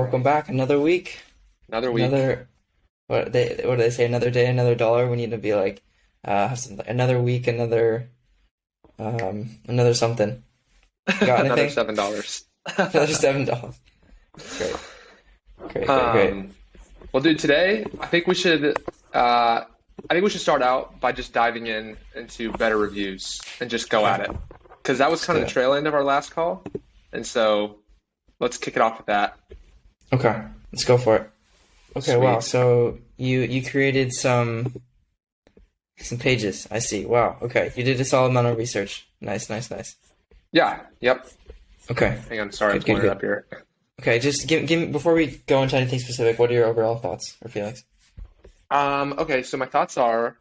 welcome back. Another week, Another week. another what do they say? Another day, another dollar. We need to be like have something. Another week, another something. Got Another anything? $7. Another $7. Great, great. Um, well, dude, today I think we should start out by just diving into better reviews and just go Okay, at it because that was let's kind do of the it. trail end of our last call, and so let's kick it off with that. Okay, let's go for it. Okay, wow. Sweet. So you created some pages. I see. Wow. Okay, you did a solid amount of research. Nice. Yeah. Yep. Okay, Hang on. Sorry, I'm good, good, pulling it good. up here. Okay, just give me before we go into anything specific. What are your overall thoughts or feelings? Okay. So my thoughts are,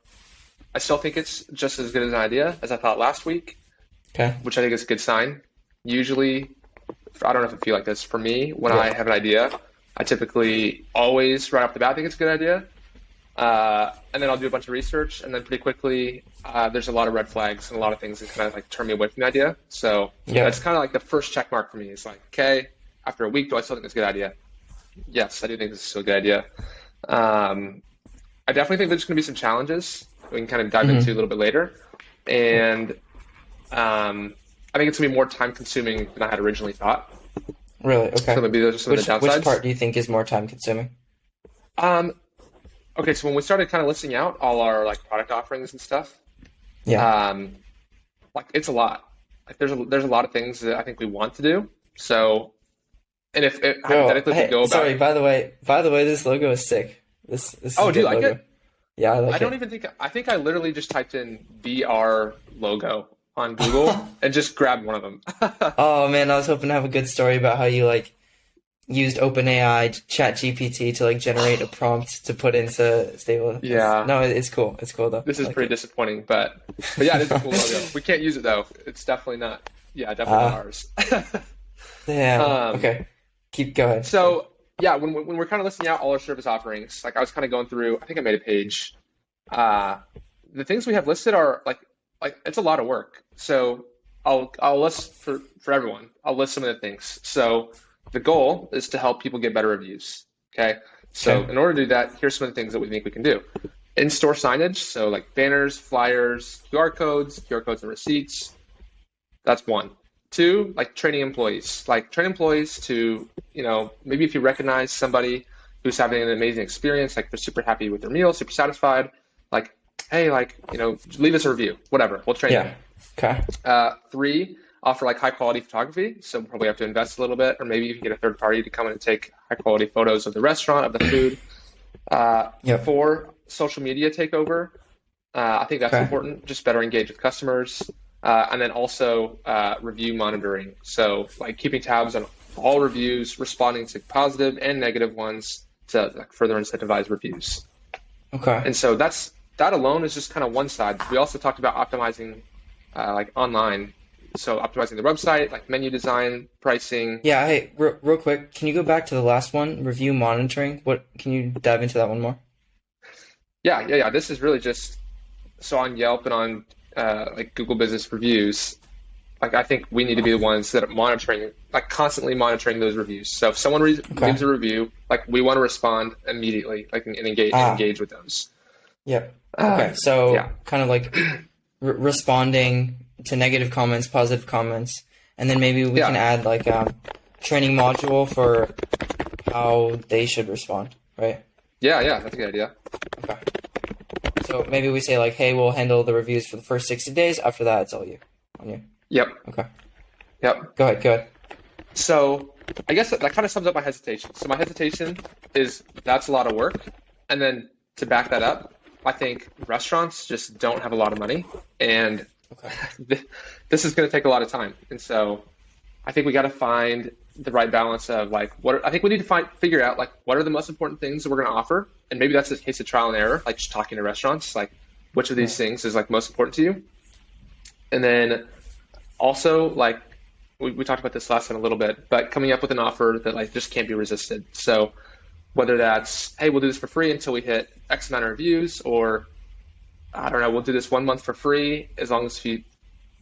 I still think it's just as good as an idea as I thought last week, Okay. which I think is a good sign. Usually, I don't know if it feel like this for me when Yeah. I have an idea. I typically always right off the bat think it's a good idea, and then I'll do a bunch of research, and then pretty quickly there's a lot of red flags and a lot of things that kind of like turn me away from the idea. So Yeah. that's kind of like the first check mark for me. It's like, okay, after a week, do I still think it's a good idea? Yes, I do think this is still a good idea. Um, I definitely think there's going to be some challenges we can kind of dive into a hmm little bit later, and I think it's going to be more time consuming than I had originally thought. Really? So Okay. maybe those are some of the Which downsides. part do you think is more time consuming? Um, okay, so when we started kind of listing out all our like product offerings and stuff, Yeah. um, like it's a lot. Like there's a lot of things that I think we want to do. So, and if Bro, hypothetically if we hey, go about, sorry, by the way, this logo is sick. This is oh, a do you good like logo. it? Yeah, I I like don't it. even think I think I literally just typed in BR logo on Google and just grabbed one of them. Oh man, I was hoping to have a good story about how you like used OpenAI, ChatGPT to like generate a prompt to put into stable. Yeah, No, it's cool. It's cool though. this I is like pretty it. disappointing, but yeah, it is a cool logo. We can't use it though. It's definitely not. Yeah, definitely not Ah, ours. damn. Um, Okay. Keep going. so yeah, when we're kind of listing out all our service offerings, like I was kind of going through. I think I made a page. Uh, the things we have listed are like it's a lot of work. So I'll list for everyone. I'll list some of the things. So the goal is to help people get better reviews. Okay. So Okay. in order to do that, here's some of the things that we think we can do. In-store signage, so like banners, flyers, QR codes and receipts. That's one. Two, like training employees. Like train employees to, maybe if you recognize somebody who's having an amazing experience, like they're super happy with their meal, super satisfied, like, hey, like, leave us a review, whatever, we'll train them. Yeah. Okay. Three, offer like high quality photography. So we'll probably have to invest a little bit, or maybe you can get a third party to come in and take high quality photos of the restaurant, of the food. Yep. Four, social media takeover. I think that's Okay. important. Just better engage with customers, and then also review monitoring. So like keeping tabs on all reviews, responding to positive and negative ones to like further incentivize reviews. Okay. And so that alone is just kind of one side. We also talked about optimizing like online. So optimizing the website, like menu design, pricing. Yeah, hey, real quick, can you go back to the last one, review monitoring? What can you dive into that one more? Yeah. This is really just so on Yelp and on like Google Business Reviews. Like I think we need to be the ones that are monitoring, like constantly monitoring those reviews. So if someone Okay. gives a review, like we want to respond immediately, like and Ah, engage with those. yep. Okay, Um, so yeah, kind of like responding to negative comments, positive comments, and then maybe we can yeah, add like training module for how they should respond, right? yeah. That's a good idea. Okay. So maybe we say like, hey, we'll handle the reviews for the first 60 days. After that, it's all you, on you. Yep, Okay. yep. Go ahead. Go ahead. So I guess that kind of sums up my hesitation. So my hesitation is that's a lot of work. And then to back that up, I think restaurants just don't have a lot of money. And Okay. this is going to take a lot of time. And so I think we got to find the right balance of like I think we need to figure out like what are the most important things that we're going to offer. And maybe that's a case of trial and error, like just talking to restaurants, like which of these Right. things is like most important to you. And then also like we talked about this last time a little bit, but coming up with an offer that like just can't be resisted. So whether that's, hey, we'll do this for free until we hit X amount of reviews, or I don't know, we'll do this 1 month for free as long as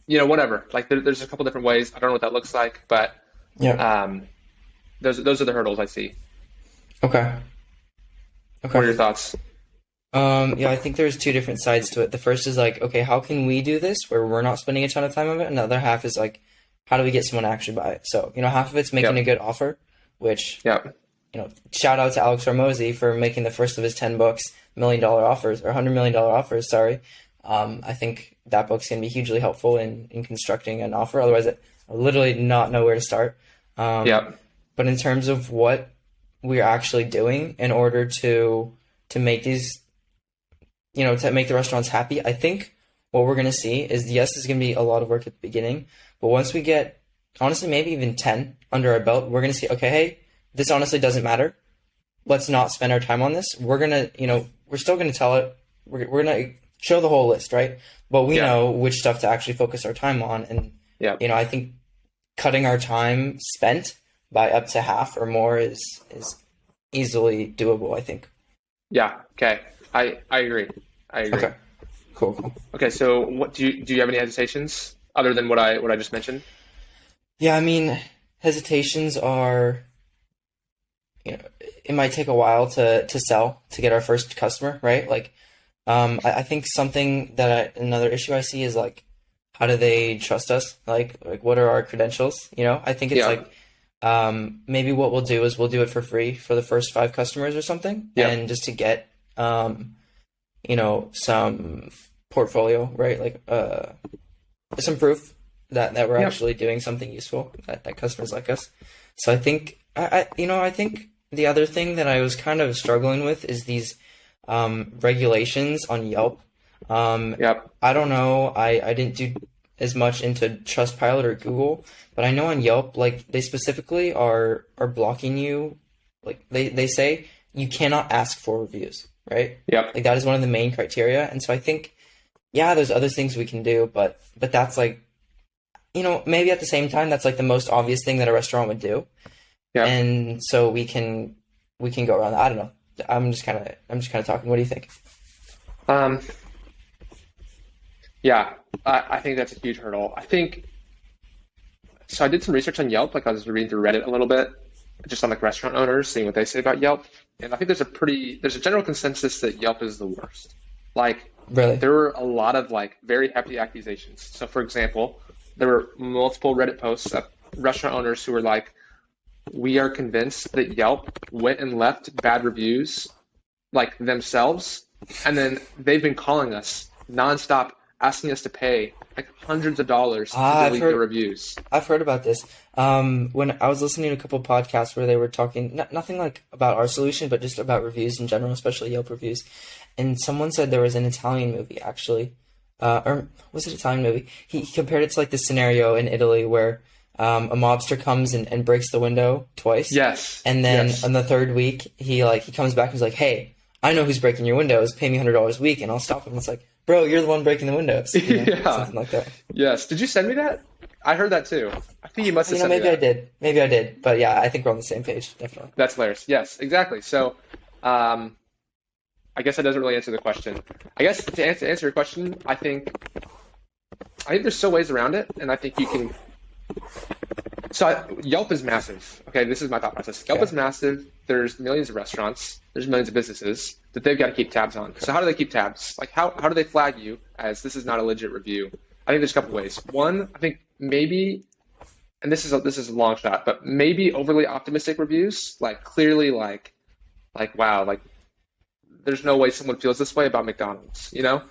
whatever. Like there's a couple different ways. I don't know what that looks like, but Yep. um, those are the hurdles I see. Okay. What are Okay. your thoughts? Yeah, I think there's two different sides to it. The first is like, okay, how can we do this where we're not spending a ton of time on it? And the other half is like, how do we get someone to actually buy it? So, half of it's making a Yep. good offer, which, Yep. shout out to Alex Hormozy for making the first of his 10 books, $1 million offers or $100 million offers, sorry. I think that book's going to be hugely helpful in constructing an offer. Otherwise, I literally not know where to start. Um, Yep. but in terms of what we're actually doing in order to make these to make the restaurants happy. I think what we're going to see is, yes, there's going to be a lot of work at the beginning, but once we get, honestly, maybe even 10 under our belt, we're going to see, okay, hey, this honestly doesn't matter. Let's not spend our time on this. We're going to, we're still going to tell it, we're going to show the whole list, right? But we Yeah. know which stuff to actually focus our time on. And, Yep. I think cutting our time spent by up to half or more is easily doable, I think. Yeah. Okay. I agree. I agree. Okay, cool, cool. Okay. So what do you have any hesitations other than what I just mentioned? Yeah, I mean, hesitations are, it might take a while to sell to get our first customer, right? Like, I think something another issue I see is like, how do they trust us? Like what are our credentials? I think it's Yeah. like, maybe what we'll do is we'll do it for free for the first 5 customers or something, Yeah. and just to get, some portfolio, right? Like, some proof that we're Yeah. actually doing something useful that customers like us. So I think I think the other thing that I was kind of struggling with is these regulations on Yelp. Yep. I don't know. I didn't do as much into Trustpilot or Google, but I know on Yelp, like they specifically are blocking you. Like they say you cannot ask for reviews, right? Yep. Like that is one of the main criteria. And so I think, yeah, there's other things we can do, but that's like, maybe at the same time that's like the most obvious thing that a restaurant would do. Yep. And so we can go around that. I don't know. I'm just kind of talking. What do you think? Um. Yeah. I think that's a huge hurdle. I think so. I did some research on Yelp. Like I was reading through Reddit a little bit, just on like restaurant owners, seeing what they say about Yelp. And I think there's a general consensus that Yelp is the worst. Like Really? there were a lot of like very hefty accusations. So for example, there were multiple Reddit posts of restaurant owners who were like, we are convinced that Yelp went and left bad reviews like themselves, and then they've been calling us nonstop, asking us to pay like hundreds of dollars to I've delete the heard reviews. I've heard about this. When I was listening to a couple podcasts where they were talking, nothing like about our solution, but just about reviews in general, especially Yelp reviews. And someone said there was an Italian movie actually, or was it Italian movie? He compared it to like this scenario in Italy where a mobster comes and breaks the window twice, Yes, and then yes, on the third week he comes back and he's like, "Hey, I know who's breaking your windows. Pay me $100 a week, and I'll stop him." It's like, bro, you're the one breaking the windows, yeah, something like that. yes. Did you send me that? I heard that too. I think you must have sent me Maybe I that. did. Maybe I did. But yeah, I think we're on the same page, definitely. That's hilarious. Yes, exactly. So, I guess that doesn't really answer the question. I guess to answer your question, I think there's still ways around it, and I think you can. So Yelp is massive. Okay, this is my thought process. Yelp Okay. is massive. There's millions of restaurants. There's millions of businesses that they've got to keep tabs on. So how do they keep tabs? Like how do they flag you as this is not a legit review? I think there's a couple ways. One, I think maybe, and this is a long shot, but maybe overly optimistic reviews, like clearly like wow, like there's no way someone feels this way about McDonald's, you know?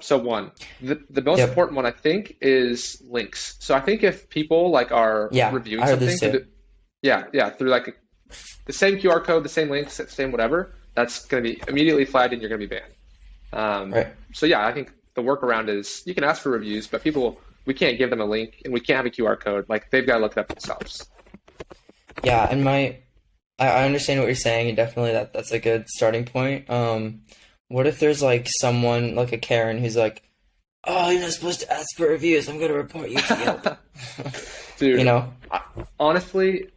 So one, the most Yep. important one I think is links. So I think if people like are Yeah, reviewing I heard something this through too. yeah, through like the same QR code, the same links, the same whatever, that's going to be immediately flagged and you're going to be banned. Right. So yeah, I think the workaround is you can ask for reviews, but we can't give them a link and we can't have a QR code. Like they've got to look it up themselves. Yeah, and I understand what you're saying, and definitely that's a good starting point. What if there's like someone like a Karen who's like, "Oh, you're not supposed to ask for reviews. I'm gonna report you to Yelp." You Dude, know? honestly,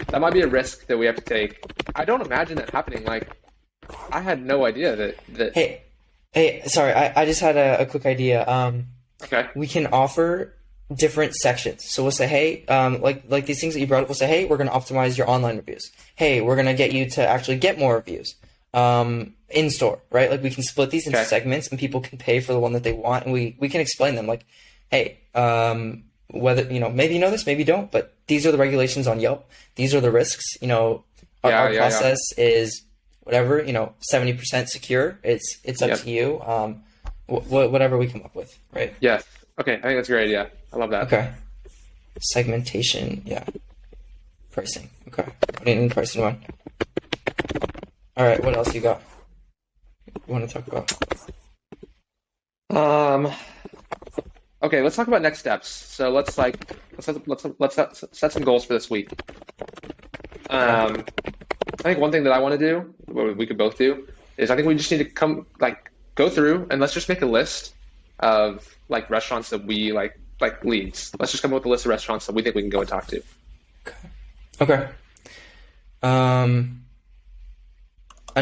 that might be a risk that we have to take. I don't imagine that happening. Like, I had no idea that. Hey, sorry, I just had a quick idea. Okay. We can offer different sections. So we'll say, hey, like these things that you brought up, we'll say, hey, we're going to optimize your online reviews. Hey, we're going to get you to actually get more reviews in store, right? Like we can split these into Okay. segments and people can pay for the one that they want. And we can explain them like, hey, whether, maybe you know this, maybe you don't, but these are the regulations on Yelp. These are the risks. Our Yeah. process is whatever, 70% secure. It's up Yep. to you. Whatever we come up with, right? Yes. Okay. I think that's a great idea. I love that. Okay. Segmentation, yeah. Pricing. Okay. Putting in the pricing one. All right, what else you got? You want to talk about? Um, okay, let's talk about next steps. So let's set some goals for this week. I think one thing that I want to do, what we could both do, is I think we just need to go through and let's just make a list of like restaurants that we like leads. Let's just come up with a list of restaurants that we think we can go and talk to. Okay. And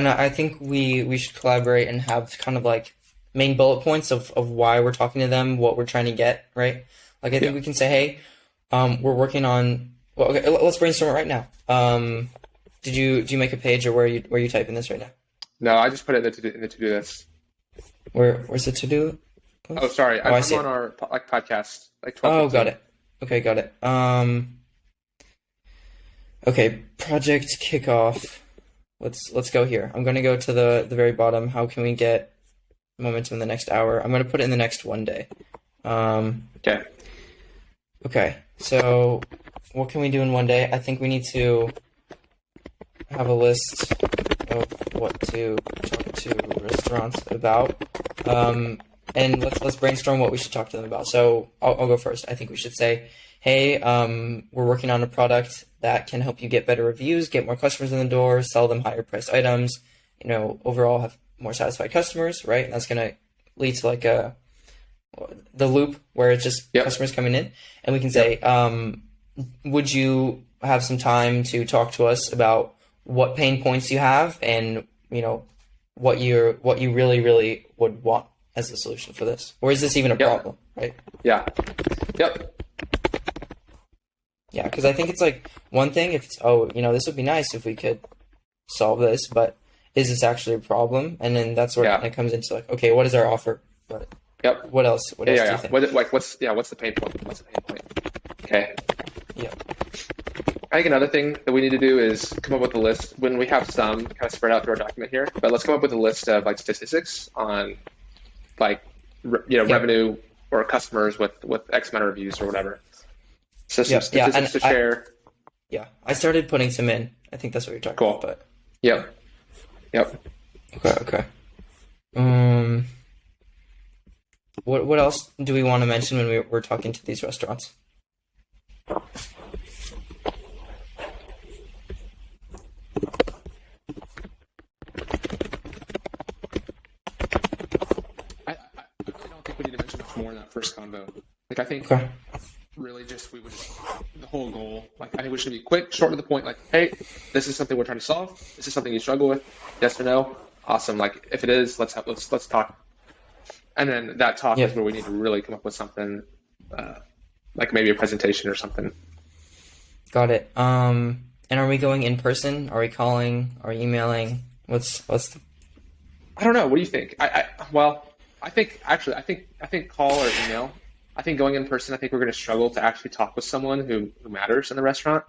I think we should collaborate and have kind of like main bullet points of why we're talking to them, what we're trying to get, right? Like I think Yeah. we can say, hey, we're working on. Well, okay, let's brainstorm it right now. Do you make a page or where you typing this right now? No, I just put it in the to-do list. Where's the to do? Oh, sorry. I I'm see on it. our podcast, like 12:15. Oh, got it. Okay, got it. Okay, project kickoff. Let's go here. I'm gonna go to the very bottom. How can we get momentum in the next hour? I'm gonna put it in the next one day. Okay. Okay, so what can we do in one day? I think we need to have a list of what to talk to restaurants about. And let's brainstorm what we should talk to them about. So I'll go first. I think we should say, hey, we're working on a product that can help you get better reviews, get more customers in the door, sell them higher priced items, overall have more satisfied customers, right? And that's gonna lead to like the loop where it's just Yep. customers coming in. And we can say, would you have some time to talk to us about what pain points you have and, what you really, really would want as a solution for this? Or is this even a Yep. problem, right? Yeah. Yep. Yeah, because I think it's like one thing if it's, this would be nice if we could solve this, but is this actually a problem? And then that's where Yeah. it comes into like, okay, what is our offer? But Yep. what else? What else do you think? What's the pain point? What's the pain point? Okay. Yeah. I think another thing that we need to do is come up with a list when we have some kind of spread out through our document here, but let's come up with a list of like statistics on like, revenue or customers with X amount of reviews or whatever. So some Yeah, statistics to share. Yeah, I started putting some in. I think that's what you're talking Cool. about, but Yep. Yep. okay. What else do we want to mention when we're talking to these restaurants? I really don't think we need to mention much more in that first convo. Like I think Okay. really the whole goal. Like I think we should be quick, short to the point. Like, hey, this is something we're trying to solve. This is something you struggle with. Yes or no? Awesome. Like if it is, let's talk. And then that talk Yep. is where we need to really come up with something, like maybe a presentation or something. Got it. And are we going in person? Are we calling? Are we emailing? What's the I don't know. What do you think? I think call or email. I think going in person, I think we're going to struggle to actually talk with someone who matters in the restaurant.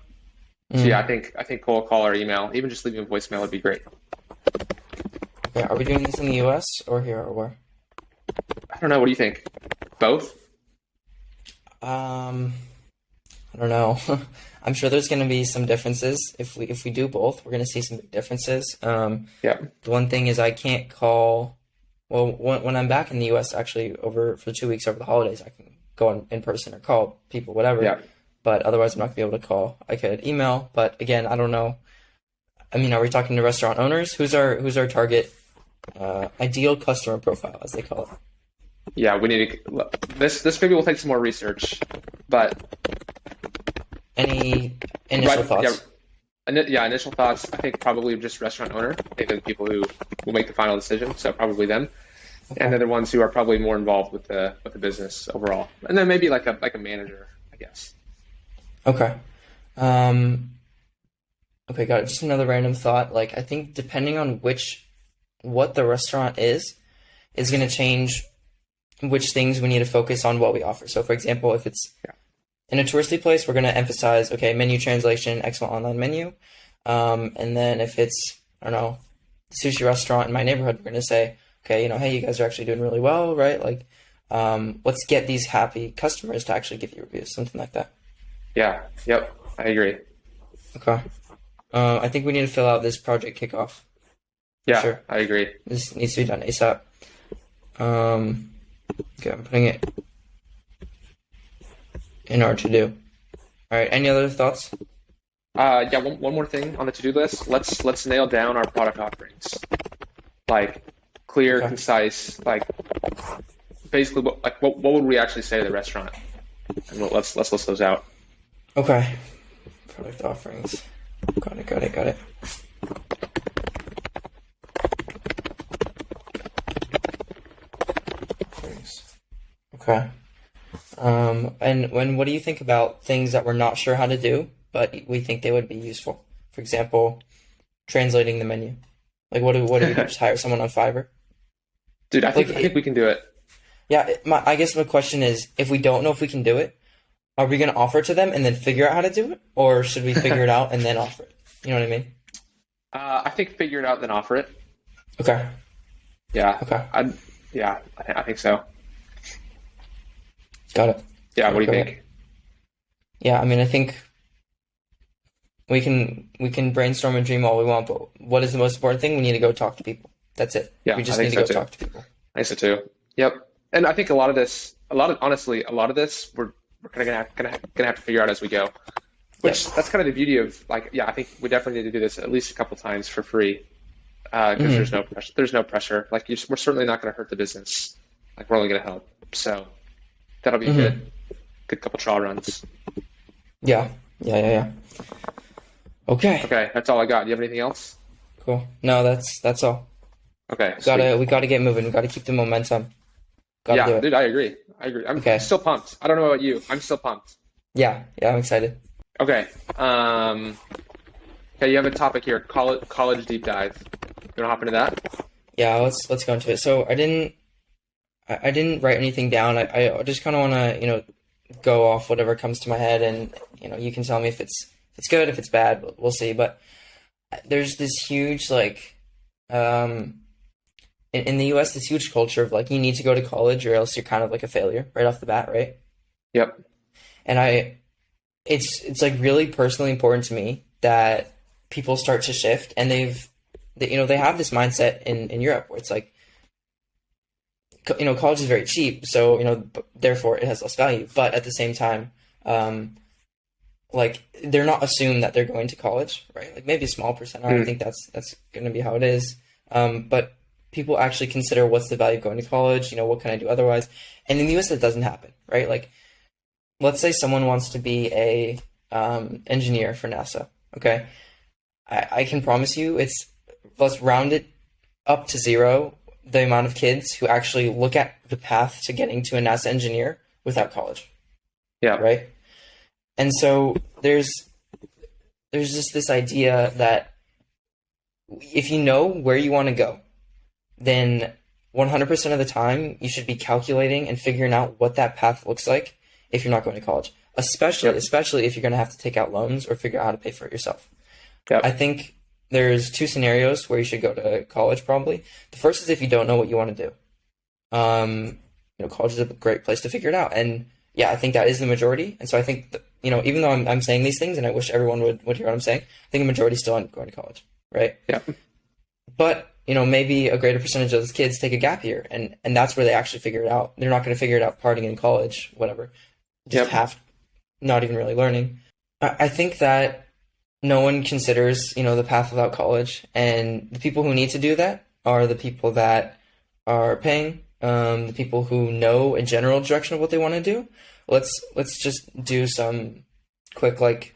So yeah, I think call or email, even just leaving a voicemail would be great. Okay, are we doing this in the US or here or where? I don't know. What do you think? Both? I don't know. I'm sure there's going to be some differences. If we do both, we're going to see some big differences. Yeah. The one thing is I can't call. Well, when I'm back in the U.S. actually for 2 weeks over the holidays, I can go in person or call people, whatever. Yeah. But otherwise, I'm not going to be able to call. I could email, but again, I don't know. I mean, are we talking to restaurant owners? Who's our target ideal customer profile, as they call it? Yeah, we need to. This maybe will take some more research, but Any initial thoughts? Yeah, initial thoughts. I think probably just restaurant owner. I think they're the people who will make the final decision, so probably them. and Okay. they're the ones who are probably more involved with the business overall. And then maybe like a manager, I guess. Okay. Um, okay, got it. Just another random thought. Like, I think depending on what the restaurant is going to change which things we need to focus on what we offer. So, for example, if it's Yeah. in a touristy place, we're going to emphasize, okay, menu translation, excellent online menu. And then if it's, I don't know, sushi restaurant in my neighborhood, we're going to say, okay, hey, you guys are actually doing really well, right? Like, let's get these happy customers to actually give you reviews, something like that. Yeah. Yep. I agree. Okay. I think we need to fill out this project kickoff for Yeah, sure. I agree. This needs to be done ASAP. Okay, I'm putting it in our to-do. All right, any other thoughts? Yeah. One more thing on the to-do list. Let's nail down our product offerings. Like clear, Okay. concise. Like basically, what would we actually say to the restaurant? And let's list those out. Okay. Product offerings. Got it. Offerings. Okay. And what do you think about things that we're not sure how to do, but we think they would be useful? For example, translating the menu. Like, what do we do? Just hire someone on Fiverr? Dude, Like, I think we can do it. yeah. I guess my question is, if we don't know if we can do it, are we going to offer it to them and then figure out how to do it, or should we figure it out and then offer it? You know what I mean? I think figure it out then offer it. Okay. Yeah. Okay. I think so. Got it. Yeah. What do you Okay. think? Yeah. I mean, I think we can brainstorm and dream all we want, but what is the most important thing? We need to go talk to people. That's it. Yeah, We I just think need to so go too. talk to people. I think so too. Yep. And I think honestly, a lot of this we're kind of gonna have to figure out as we go. Yep. Which that's kind of the beauty of like, yeah, I think we definitely need to do this at least a couple times for free, because Hmm. there's no pressure. There's no pressure. Like we're certainly not going to hurt the business. Like we're only going to help. So that'll be Hmm. good. Good couple trial runs. Yeah. Yeah. Okay. Okay, that's all I got. Do you have anything else? Cool. No, that's all. Okay, sweet. We gotta get moving. We gotta keep the momentum. Gotta do Yeah, it. dude, I agree. I agree. I'm Okay. still pumped. I don't know about you. I'm still pumped. Yeah. I'm excited. Okay. Okay, you have a topic here. College deep dive. You want to hop into that? Yeah. Let's go into it. So I didn't write anything down. I just kind of want to go off whatever comes to my head, and you can tell me if it's good, if it's bad. We'll see. But there's this huge like in the US, this huge culture of like you need to go to college or else you're kind of like a failure right off the bat, right? Yep. And it's like really personally important to me that people start to shift, and they have this mindset in Europe where it's like college is very cheap, so therefore it has less value. But at the same time, like they're not assumed that they're going to college, right? Like maybe a small percent are. I think that's going to be how it is. But people actually consider what's the value of going to college. What can I do otherwise? And in the US, that doesn't happen, right? Like, let's say someone wants to be a engineer for NASA. Okay, I can promise you, let's round it up to zero. The amount of kids who actually look at the path to getting to a NASA engineer without college, Yeah. right? And so there's just this idea that if you know where you want to go, then 100% of the time you should be calculating and figuring out what that path looks like if you're not going to college, Yep. especially if you're going to have to take out loans or figure out how to pay for it yourself. I Yep. think there's two scenarios where you should go to college probably. The first is if you don't know what you want to do. College is a great place to figure it out. And yeah, I think that is the majority. And so I think that, even though I'm saying these things and I wish everyone would hear what I'm saying, I think a majority still aren't going to college, right? Yep. But, maybe a greater percentage of those kids take a gap year, and that's where they actually figure it out. They're not going to figure it out partying in college, whatever. Just Yep. not even really learning. I think that no one considers, the path without college, and the people who need to do that are the people that are paying, the people who know a general direction of what they want to do. Let's just do some quick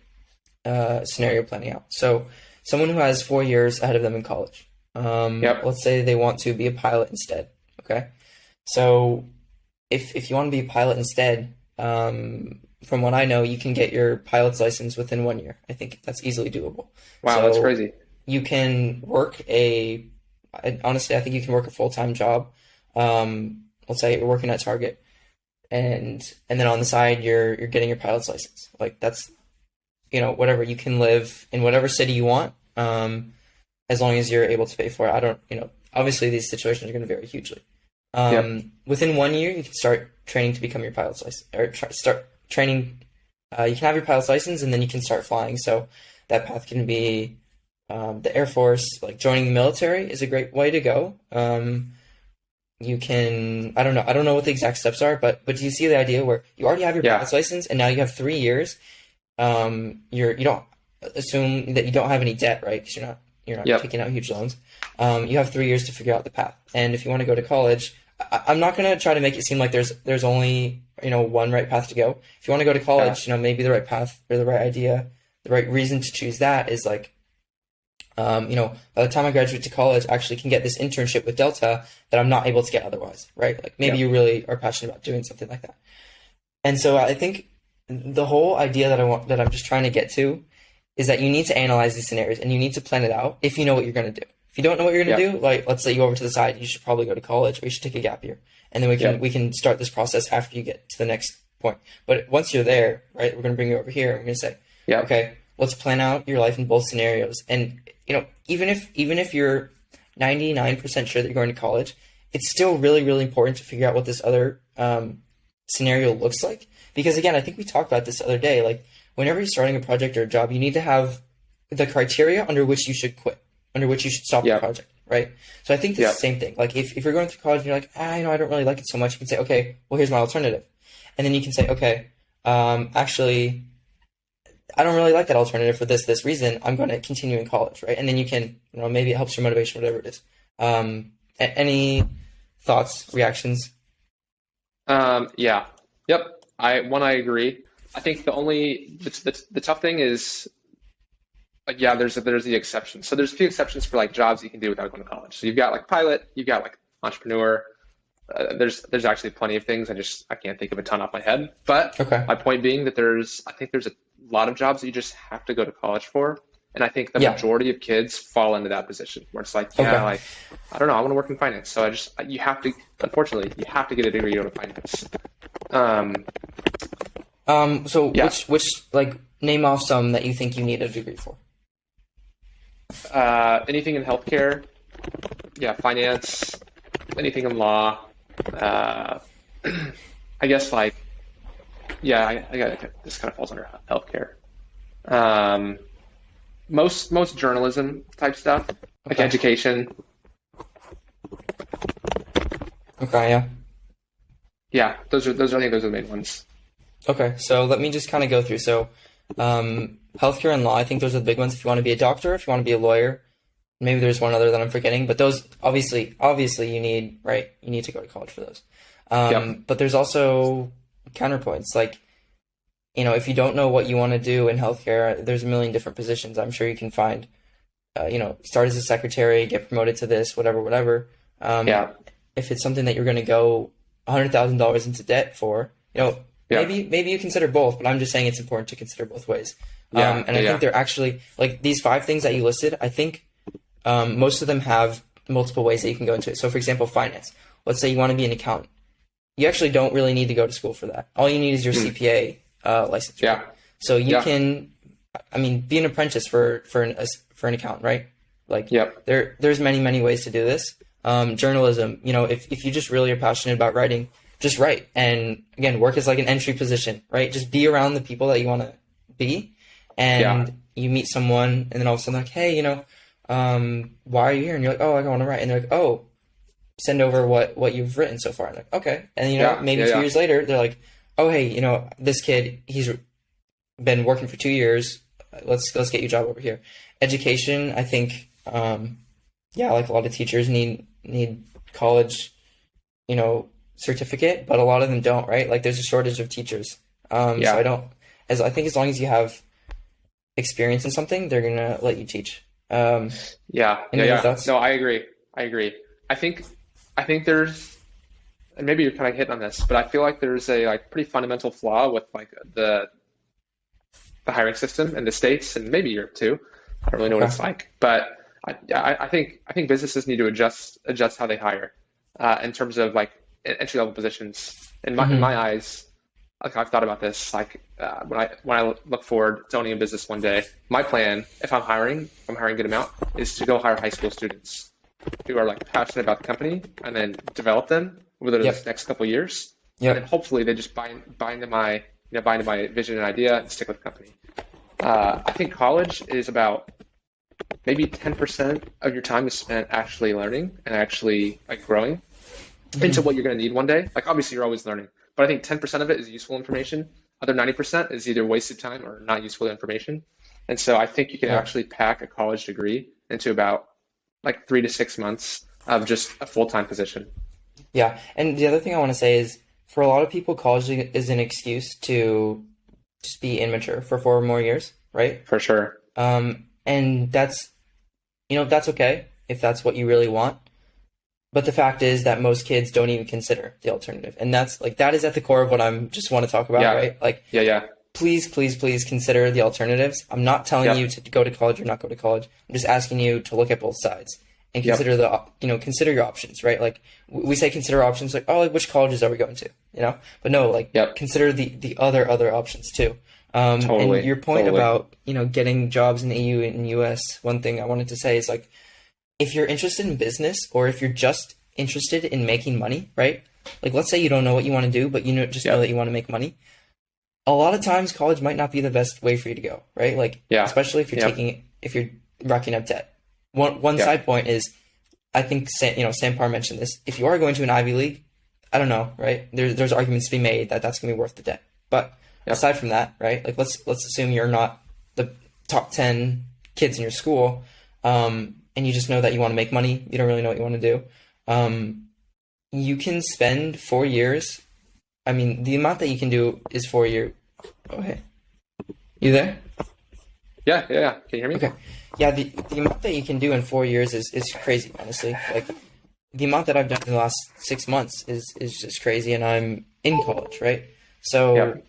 scenario planning out. So someone who has 4 years ahead of them in college. Yep. Let's say they want to be a pilot instead. Okay. So if you want to be a pilot instead, from what I know, you can get your pilot's license within 1 year. I think that's easily doable. Wow, that's So crazy. you can honestly, I think you can work a full-time job. Let's say you're working at Target, and then on the side you're getting your pilot's license. Like that's, whatever, you can live in whatever city you want, as long as you're able to pay for it. I don't, obviously these situations are going to vary hugely. Yep. Within 1 year, you can start training to become your pilot's license, or start training. You can have your pilot's license, and then you can start flying. So that path can be the Air Force. Like joining the military is a great way to go. You can, I don't know what the exact steps are, but do you see the idea where you already have your Yeah. pilot's license, and now you have 3 years. You don't assume that you don't have any debt, right? Because you're not Yep. taking out huge loans. You have 3 years to figure out the path. And if you want to go to college, I'm not going to try to make it seem like there's only, one right path to go. If you want to go to Yeah. college, maybe the right path or the right idea, the right reason to choose that is like, by the time I graduate to college, I actually can get this internship with Delta that I'm not able to get otherwise, right? Like maybe Yep. you really are passionate about doing something like that. And so I think the whole idea that I'm just trying to get to is that you need to analyze these scenarios and you need to plan it out if you know what you're going to do. If you don't know what you're going to Yep. do, like let's say you go over to the side, you should probably go to college or you should take a gap year. And then Yep. we can start this process after you get to the next point. But once you're there, right, we're going to bring you over here and we're going to say, Yep. okay, let's plan out your life in both scenarios. And even if you're 99% sure that you're going to college, it's still really, really important to figure out what this other scenario looks like. Because again, I think we talked about this the other day. Like whenever you're starting a project or a job, you need to have the criteria under which you should quit, under which you should stop the Yep. project, right? So I think it's Yep. the same thing. Like if you're going through college and you're like, I don't really like it so much, you can say, okay, well, here's my alternative. And then you can say, okay, actually, I don't really like that alternative for this reason. I'm going to continue in college, right? And then you can, maybe it helps your motivation, whatever it is. Any thoughts, reactions? Yeah. Yep. I agree. I think the tough thing is like, yeah, there's the exceptions. So there's a few exceptions for like jobs you can do without going to college. So you've got like pilot, you've got like entrepreneur. There's actually plenty of things. I can't think of a ton off my head. But Okay. my point being that I think there's a lot of jobs that you just have to go to college for. And I think the Yeah. majority of kids fall into that position where it's like, yeah, Okay. like, I don't know, I want to work in finance. So you have to, unfortunately, you have to get a degree to go to finance. So Yeah. which like name off some that you think you need a degree for? Anything in healthcare, yeah, finance, anything in law. I guess like, yeah, I got this kind of falls under healthcare. Most journalism type stuff, like Okay. education. Okay, yeah. Yeah, those are I think those are the main ones. Okay, so let me just kind of go through. So, healthcare and law, I think those are the big ones. If you want to be a doctor, if you want to be a lawyer, maybe there's one other that I'm forgetting, but those obviously you need, right? You need to go to college for those. Yep. But there's also counterpoints. Like, if you don't know what you want to do in healthcare, there's a million different positions. I'm sure you can find, start as a secretary, get promoted to this, whatever. Yeah. If it's something that you're going to go $100,000 into debt for, Yeah. maybe you consider both, but I'm just saying it's important to consider both ways. Yeah. And I think they're actually like these 5 things that you listed. I think most of them have multiple ways that you can go into it. So, for example, finance. Let's say you want to be an accountant. You actually don't really need to go to school for that. All you need is your CPA license. Right? Yeah. So you Yeah. can, be an apprentice for an accountant, right? Like, Yep. there's many ways to do this. Journalism, if you just really are passionate about writing, just write. And again, work is like an entry position, right? Just be around the people that you want to be, and you meet someone, and then all of a sudden, like, hey, why are you here? And you're like, oh, I want to write. And they're like, oh, send over what you've written so far. I'm like, okay. And maybe 2 years later, they're like, oh, hey, this kid, he's been working for 2 years. Let's get you a job over here. Education, I think, like a lot of teachers need college, certificate, but a lot of them don't, right? Like there's a shortage of teachers. So I think as long as you have experience in something, they're gonna let you teach. Yeah. Any other thoughts? No, I agree. I think there's and maybe you're kind of hitting on this, but I feel like there's a like pretty fundamental flaw with like the hiring system in the States and maybe Europe too. I don't really know what Okay. it's like, but I think businesses need to adjust how they hire in terms of like entry level positions. In my Hmm. eyes, like I've thought about this, like when I look forward to owning a business one day, my plan, if I'm hiring a good amount, is to go hire high school students who are like passionate about the company and then develop them over the Yep. next couple of years, and then Yep. hopefully they just buy into my vision and idea and stick with the company. I think college is about maybe 10% of your time is spent actually learning and actually like growing into Hmm. what you're going to need one day. Like obviously you're always learning, but I think 10% of it is useful information. Other 90% is either wasted time or not useful information. And so I think you can Yeah. actually pack a college degree into about like 3 to 6 months of just a full-time position. Yeah. And the other thing I want to say is for a lot of people, college is an excuse to just be immature for 4 more years, right? For sure. And that's okay if that's what you really want. But the fact is that most kids don't even consider the alternative. And that's like, that is at the core of what I'm just want to talk about, Yeah. right? Like, Yeah. Yeah. please, please, please consider the alternatives. I'm not telling you Yep. to go to college or not go to college. I'm just asking you to look at both sides and Yep. consider your options, right? Like we say consider options like, oh, like which colleges are we going to, But no, like Yep. consider the other options too. And Totally. your point Totally. about, getting jobs in the EU and US, one thing I wanted to say is like if you're interested in business or if you're just interested in making money, right? Like let's say you don't know what you want to do, but just know that Yep. you want to make money. A lot of times college might not be the best way for you to go, right? Like Yeah. especially Yep. if you're racking up debt. One Yep. side point is I think Sam Parr mentioned this. If you are going to an Ivy League, I don't know, right? There's arguments to be made that that's going to be worth the debt. But Yep. aside from that, right? Like let's assume you're not the top 10 kids in your school, and you just know that you want to make money. You don't really know what you want to do. You can spend 4 years. I mean, the amount that you can do is 4 years. Oh, hey, you there? Yeah. Yeah. Yeah. Can you hear me? Okay. Yeah, the amount that you can do in 4 years is crazy, honestly. Like the amount that I've done in the last 6 months is just crazy, and I'm in college, right? So, Yep.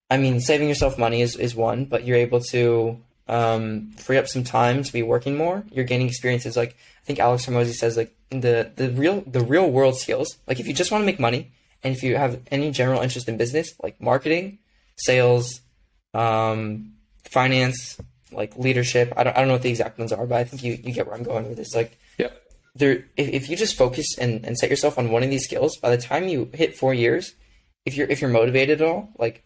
I mean, saving yourself money is one, but you're able to free up some time to be working more. You're gaining experiences. Like I think Alex Hormozy says, like the real world skills. Like if you just want to make money, and if you have any general interest in business, like marketing, sales, finance, like leadership. I don't know what the exact ones are, but I think you get where I'm going with this. Like Yep. if you just focus and set yourself on one of these skills, by the time you hit 4 years, if you're motivated at all, like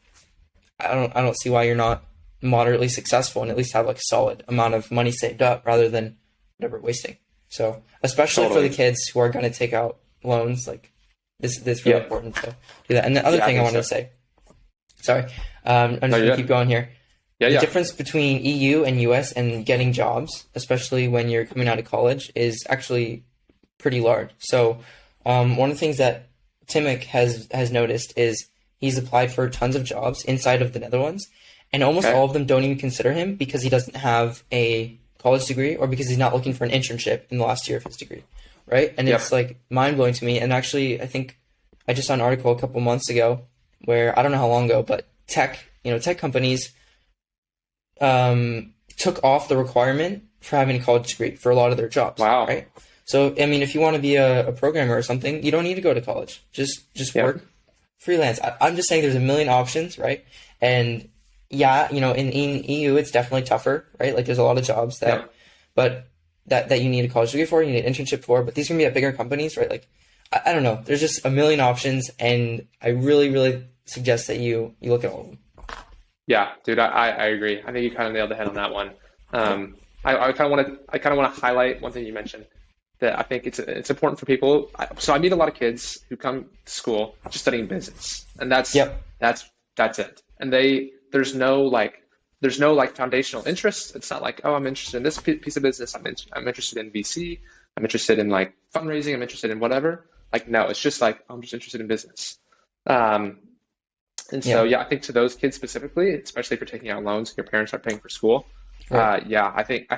I don't see why you're not moderately successful and at least have like a solid amount of money saved up rather than whatever wasting. So especially for the Totally. kids who are going to take out loans, like this really Yep. important to do that. And the other Yeah. I thing I think wanted to so. say, sorry, I'm No, just you're gonna keep good. going here. Yeah. The Yeah. difference between EU and US and getting jobs, especially when you're coming out of college, is actually pretty large. So, one of the things that Timok has noticed is he's applied for tons of jobs inside of the Netherlands, and almost Okay. all of them don't even consider him because he doesn't have a college degree or because he's not looking for an internship in the last year of his degree, right? And it's Yep. like mind blowing to me. And actually, I think I just saw an article a couple months ago where I don't know how long ago, but tech companies took off the requirement for having a college degree for a lot of their jobs, Wow. right? So, I mean, if you want to be a programmer or something, you don't need to go to college. Just Yep. work freelance. I'm just saying there's a million options, right? And yeah, in EU, it's definitely tougher, right? Like there's a lot of jobs Yep. but that you need a college degree for, you need an internship for, but these are gonna be at bigger companies, right? Like, I don't know. There's just a million options, and I really, really suggest that you look at all of them. Yeah, dude, I agree. I think you kind of nailed the head on that one. I kind of want to highlight one thing you mentioned that I think it's important for people. So I meet a lot of kids who come to school just studying business, and Yep. that's it. And there's no like foundational interest. It's not like, oh, I'm interested in this piece of business. I'm interested in VC. I'm interested in like fundraising. I'm interested in whatever. Like no, it's just like I'm just interested in business. Um, and so, Yeah. yeah, I think to those kids specifically, especially if you're taking out loans and your parents are paying for school, Right. yeah, I think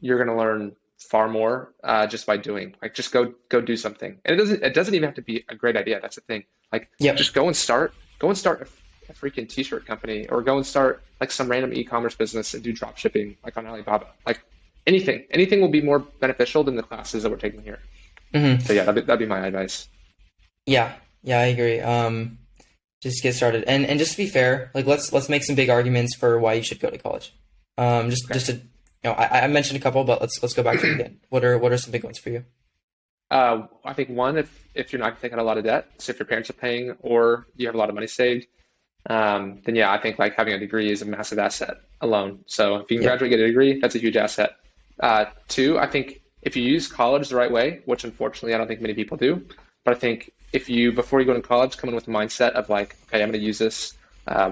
you're going to learn far more just by doing. Like just go do something. And it doesn't even have to be a great idea. That's the thing. Like Yep. just go and start a freaking t-shirt company, or go and start like some random e-commerce business and do drop shipping like on Alibaba. Like anything will be more beneficial than the classes that we're taking here. Hmm. So yeah, that'd be my advice. Yeah. Yeah, I agree. Just get started. And just to be fair, like let's make some big arguments for why you should go to college. Okay. Just to, I mentioned a couple, but let's go back to it again. What are some big ones for you? I think one, if you're not taking a lot of debt, so if your parents are paying or you have a lot of money saved, then yeah, I think like having a degree is a massive asset alone. So if you can Yep. graduate, get a degree, that's a huge asset. Two, I think if you use college the right way, which unfortunately I don't think many people do, but I think if you, before you go to college, come in with a mindset of like, okay, I'm going to use this,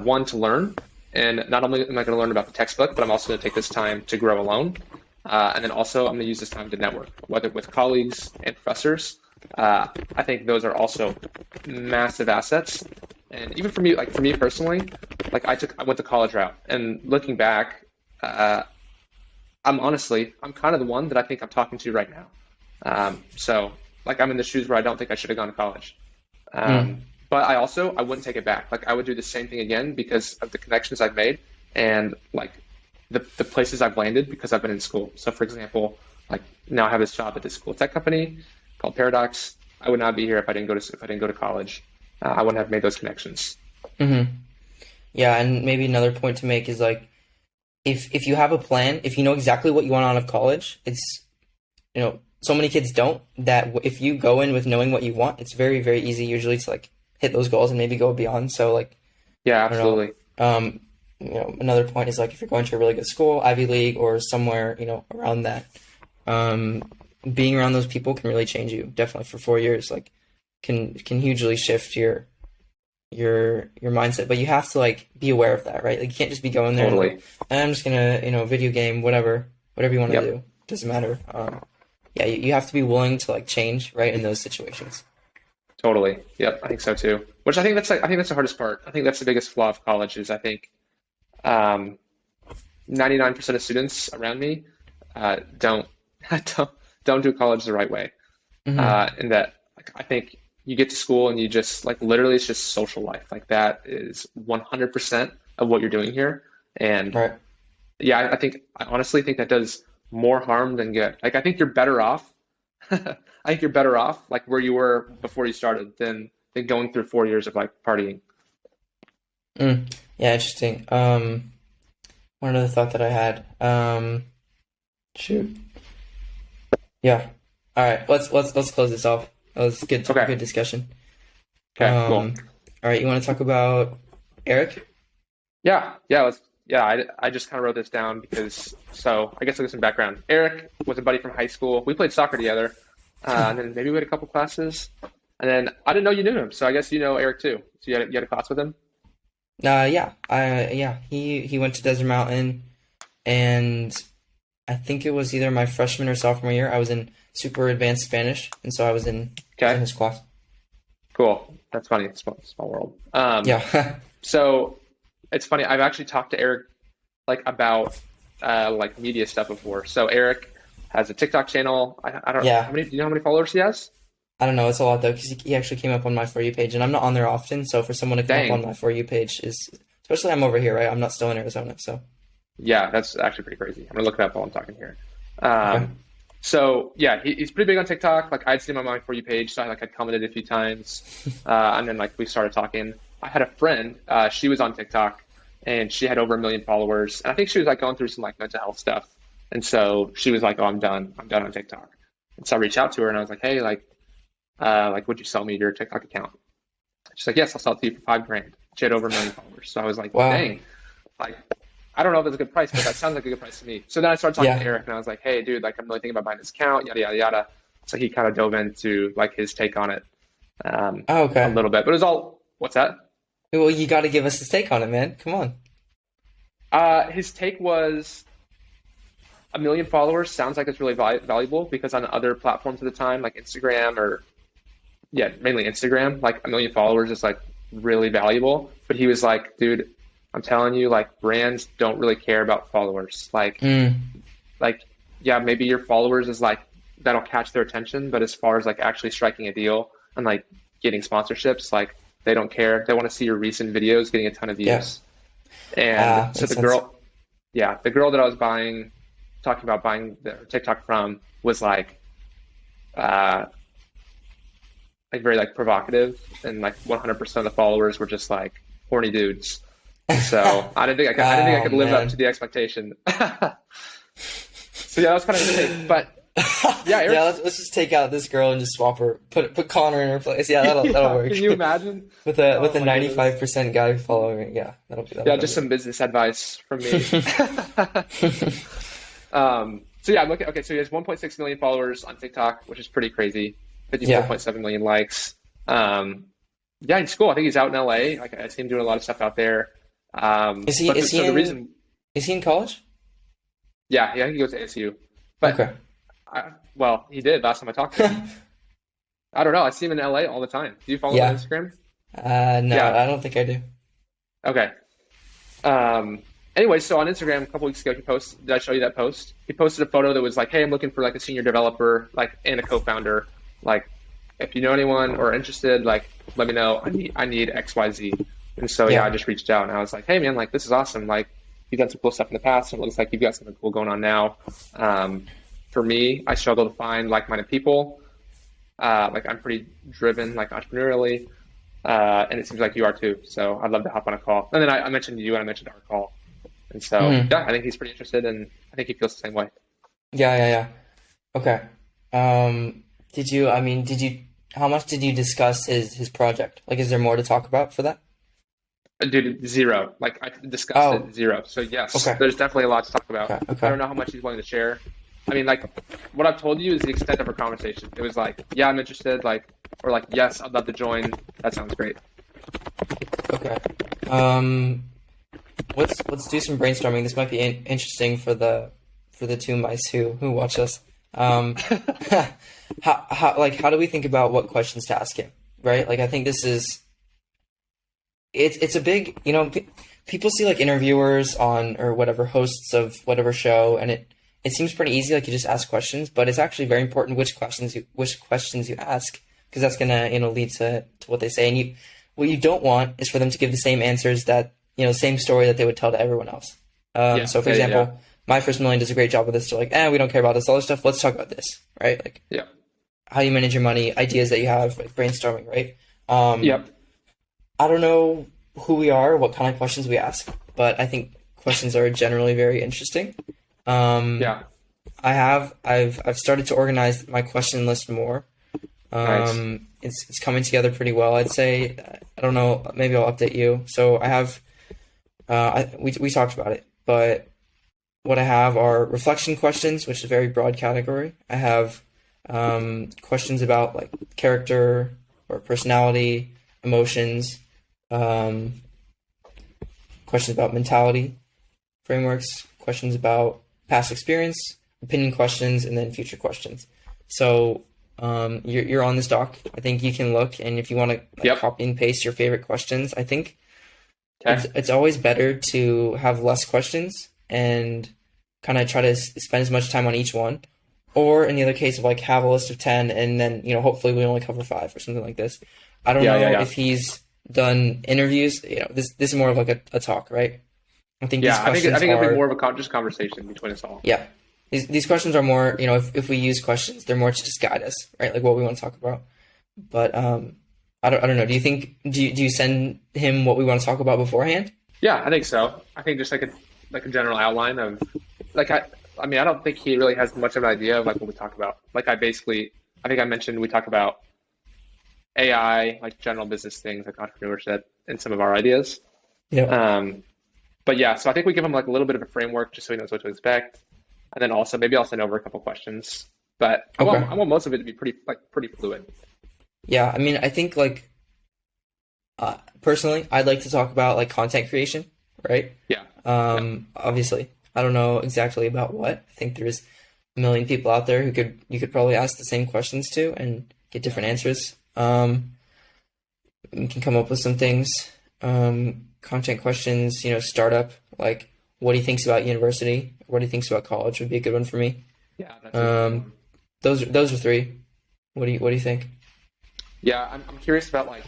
one, to learn. And not only am I going to learn about the textbook, but I'm also going to take this time to grow alone. And then also I'm going to use this time to network, whether with colleagues and professors. I think those are also massive assets. And even for me, like for me personally, like I went the college route, and looking back, uh, I'm kind of the one that I think I'm talking to right now. So like I'm in the shoes where I don't think I should have gone to college. Mm. But I wouldn't take it back. Like I would do the same thing again because of the connections I've made, and like the places I've landed because I've been in school. So for example, like now I have this job at this cool tech company called Paradox. I would not be here if I didn't go to college. I wouldn't have made those connections. Hmm. Yeah, and maybe another point to make is like if you have a plan, if you know exactly what you want out of college, so many kids don't, that if you go in with knowing what you want, it's very, very easy usually to like hit those goals and maybe go beyond. So like, Yeah, I don't know. absolutely. Another point is like if you're going to a really good school, Ivy League or somewhere, around that, um, being around those people can really change you. Definitely for 4 years, like can hugely shift your mindset. But you have to like be aware of that, right? Like you can't just be going there and like, Totally. I'm just gonna, video game, whatever you want to Yep. do. Doesn't matter. Yeah, you have to be willing to like change, right, in those situations. Totally. Yep. I think so too. Which I think that's the hardest part. I think that's the biggest flaw of college is I think um, 99% of students around me don't don't don't do college the right way. Hmm. And that like I think you get to school and you just like literally it's just social life. Like that is 100% of what you're doing here. And Right. yeah, I honestly think that does more harm than good. Like I think you're better off. I think you're better off like where you were before you started than going through 4 years of like partying. Mm. Yeah, interesting. One other thought that I had. Shoot. Yeah. All right. Let's close this off. That was Okay. good discussion. Okay. Cool. All right. You want to talk about Eric? Yeah. Yeah. Yeah. I just kind of wrote this down because so I guess I'll give some background. Eric was a buddy from high school. We played soccer together, and then maybe we had a couple classes, and then I didn't know you knew him, so I guess you know Eric too. So you had a class with him. Yeah. Yeah. He went to Desert Mountain, and I think it was either my freshman or sophomore year. I was in super advanced Spanish, and so I was in Okay. his class. Cool. That's funny. Small world. Yeah. So it's funny. I've actually talked to Eric like about like media stuff before. So Eric has a TikTok channel. I don't Yeah. do you know how many followers he has? I don't know. It's a lot though, because he actually came up on my For You page, and I'm not on there often. So for someone to come up on Dang. my For You page is, especially I'm over here, right? I'm not still in Arizona, so Yeah, that's actually pretty crazy. I'm gonna look it up while I'm talking here. okay. Um, so yeah, he's pretty big on TikTok. Like I'd seen him on my For You page, so I commented a few times, and then like we started talking. I had a friend. She was on TikTok, and she had over 1 million followers. And I think she was like going through some like mental health stuff. And so she was like, "Oh, I'm done. I'm done on TikTok." And so I reached out to her, and I was like, "Hey, like, would you sell me your TikTok account?" She's like, "Yes, I'll sell it to you for 5 grand." She had over 1 million followers. So I was like, Wow. "Dang, like." I don't know if it's a good price, but that sounds like a good price to me. So then I started talking to Yeah. Eric, and I was like, "Hey, dude, like I'm really thinking about buying this account, yada yada yada." So he kind of dove into like his take on it Oh, a okay. little bit, but it was all what's that? Well, you got to give us a take on it, man. Come on. His take was 1 million followers sounds like it's really valuable because on other platforms at the time, like Instagram or yeah, mainly Instagram, like 1 million followers is like really valuable. But he was like, dude, I'm telling you, like brands don't really care about followers. Mm. Like yeah, maybe your followers is like that'll catch their attention, but as far as like actually striking a deal and like getting sponsorships, like they don't care. They want to see your recent videos getting a ton of Yeah. views. And so Makes sense. the girl that I was talking about buying the TikTok from was uh, like very like provocative, and like 100% of the followers were just like horny dudes. So I didn't think I Oh could live up to man. the expectation. So yeah, that was kind of insane. But yeah, Yeah, Eric's let's just take out this girl and just swap her. Put Connor in her place. Yeah, that'll yeah, work. can you imagine? With Oh a my goodness. 95% guy following it. Yeah, Yeah, that'll just some business advice from me. work. So yeah, look at okay, so he has 1.6 million followers on TikTok, which is pretty crazy. Yeah. 54.7 million likes. Yeah, he's cool. I think he's out in LA. Like I see him doing a lot of stuff out there. Is he But is he so the in reason, is he in college? yeah, I think he goes to ASU. But Okay. well, he did last time I talked to him. I don't know. I see him in LA all the time. Do you follow him on Yeah. Instagram? No, Yeah. I don't think I do. Okay. Anyway, so on Instagram a couple weeks ago, he posted. Did I show you that post? He posted a photo that was like, "Hey, I'm looking for like a senior developer, like, and a co-founder. Like, if you know anyone or are interested, like, let me know. I need X, Y, Z." And so yeah, I Yeah. just reached out and I was like, "Hey, man, like, this is awesome. Like, you've done some cool stuff in the past, and it looks like you've got something cool going on now." For me, I struggle to find like-minded people. Like, I'm pretty driven, like entrepreneurially, and it seems like you are too. So I'd love to hop on a call. And then I mentioned you and I mentioned our call. And so, Mhm. yeah, I think he's pretty interested, and I think he feels the same way. Yeah, yeah, yeah. Okay. Did you, how much did you discuss his project? Like, is there more to talk about for that? Dude, zero. Like, I discussed Oh, it, zero. So, yes, okay. there's definitely a lot to talk about. Okay, I okay. don't know how much he's willing to share. I mean, like, what I've told you is the extent of our conversation. It was like, yeah, I'm interested, like, or like, yes, I'd love to join. That sounds great. Okay. Um, let's do some brainstorming. This might be interesting for the two mice who watch us. Um, how do we think about what questions to ask him, right? Like I think this is it's a big, people see like interviewers on or whatever hosts of whatever show, and it seems pretty easy, like you just ask questions, but it's actually very important which questions you ask, because that's gonna lead to what they say, and you what you don't want is for them to give the same answers that same story that they would tell to everyone else. Yeah, So for yeah, example, My First Million does a great job with this. They're like, we don't care about this other stuff. Let's talk about this, right? Like yeah, how you manage your money, ideas that you have, like brainstorming, right? Um, yep, I don't know who we are, what kind of questions we ask, but I think questions are generally very interesting. Um, yeah. I've started to organize my question list more. Nice. It's coming together pretty well, I'd say. I don't know, maybe I'll update you. So I have we talked about it, but what I have are reflection questions, which is a very broad category. I have questions about like character or personality, emotions, um, questions about mentality, frameworks, questions about past experience, opinion questions, and then future questions. So you're on this doc. I think you can look, and if you want to like, Yep. copy and paste your favorite questions, I think Okay. it's always better to have less questions and kind of try to spend as much time on each one. Or in the other case of like have a list of 10 and then, hopefully we only cover five or something like this. I don't Yeah, yeah, know yeah. if he's done interviews. This is more of like a talk, right? I think these Yeah, I questions think it'll be more are, of a just conversation between us all. yeah, these questions are more, if we use questions, they're more to just guide us, right? Like what we want to talk about. But I don't know. Do you send him what we want to talk about beforehand? Yeah, I think so. I think just like a general outline of like I mean I don't think he really has much of an idea of like what we talk about. Like I think I mentioned we talk about AI, like general business things like entrepreneurship and some of our ideas. Yep. Um, but yeah, so I think we give him like a little bit of a framework just so he knows what to expect. And then also maybe I'll send over a couple questions. But Okay. I want most of it to be pretty fluid. Yeah. I mean, I think like personally, I'd like to talk about like content creation, right? Yeah. Yeah. Obviously, I don't know exactly about what. I think there's a million people out there who you could probably ask the same questions to and get different answers. We can come up with some things. Content questions, startup, like what he thinks about university, what he thinks about college would be a good one for me. Yeah, that's a good Um, one. those are three. What do you think? Yeah, I'm curious about like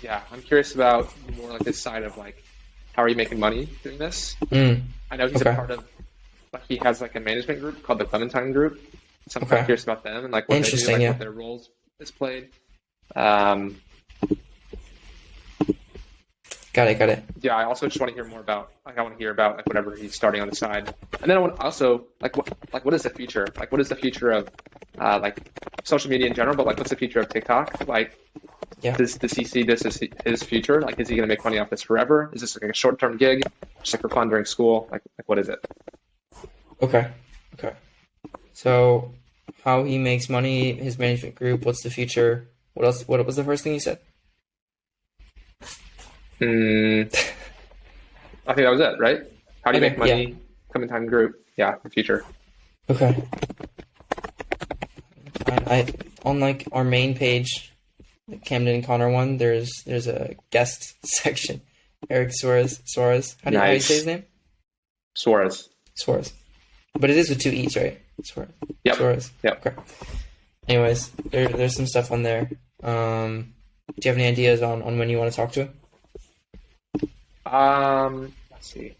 yeah, I'm curious about more like this side of like how are you making money doing this? Mm, I know he's a okay. part of like he has like a management group called the Clementine Group. So I'm kind of Okay. curious about them and like what they do, Interesting, like yeah. what their roles is played. Um, Got it, got it. yeah, I also just want to hear more about like I want to hear about like whatever he's starting on the side, and then I want also what is the future? Like what is the future of like social media in general? But like what's the future of TikTok? Like Yeah. does he see this as his future? Like is he going to make money off this forever? Is this like a short term gig, just like for fun during school? Like what is it? Okay. Okay. So how he makes money, his management group, what's the future? What else? What was the first thing you said? Hmm, I think that was it, right? How do you make Okay, yeah. money? Clementine Group, yeah, the future. Okay. I on like our main page, the Camden and Connor one, there's a guest section. Eric Suarez. How do you say his Nice, name? Suarez. Suarez. But it is with two E's, right? Suarez. Yep, Suarez. yep. Okay. Anyways, there's some stuff on there. Do you have any ideas on when you want to talk to him? Let's see.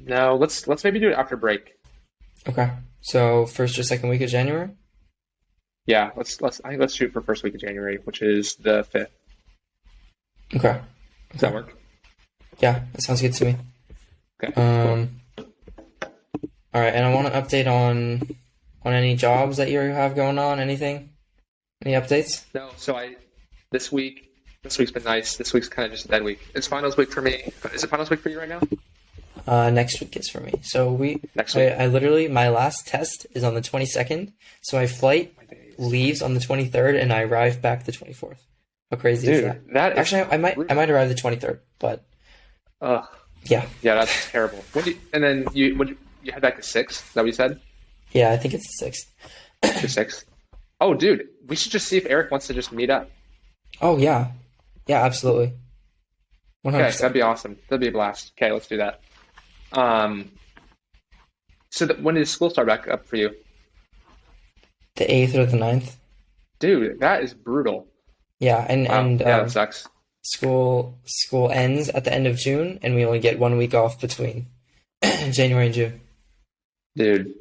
No, let's maybe do it after break. Okay. So first or second week of January? Yeah, let's I think let's shoot for first week of January, which is the 5th. Okay. Does that Okay. work? Yeah, that sounds good to me. Okay, cool. Um, all right, and I want to update on any jobs that you have going on, anything? Any updates? No, so I this week's been nice. This week's kind of just a dead week. It's finals week for me. Is it finals week for you right now? Next week is for me. So Next week. I literally, my last test is on the 22nd. So my flight My days. leaves on the 23rd and I arrive back the 24th. How crazy is that? Dude, that is Actually, I brutal. might arrive the 23rd, but Ugh. yeah, Yeah, that's terrible. And then you head back to 6? Is that what you said? yeah, I think it's the 6th. To 6? Oh, dude, we should just see if Eric wants to just meet up. Oh yeah, yeah, absolutely, Okay, 100%. that'd be awesome. That'd be a blast. Okay, let's do that. Um, so when does school start back up for you? The 8th or the 9th. Dude, that is brutal. Yeah, and Wow. and Yeah, that um, sucks. school ends at the end of June, and we only get 1 week off between January and June. Dude,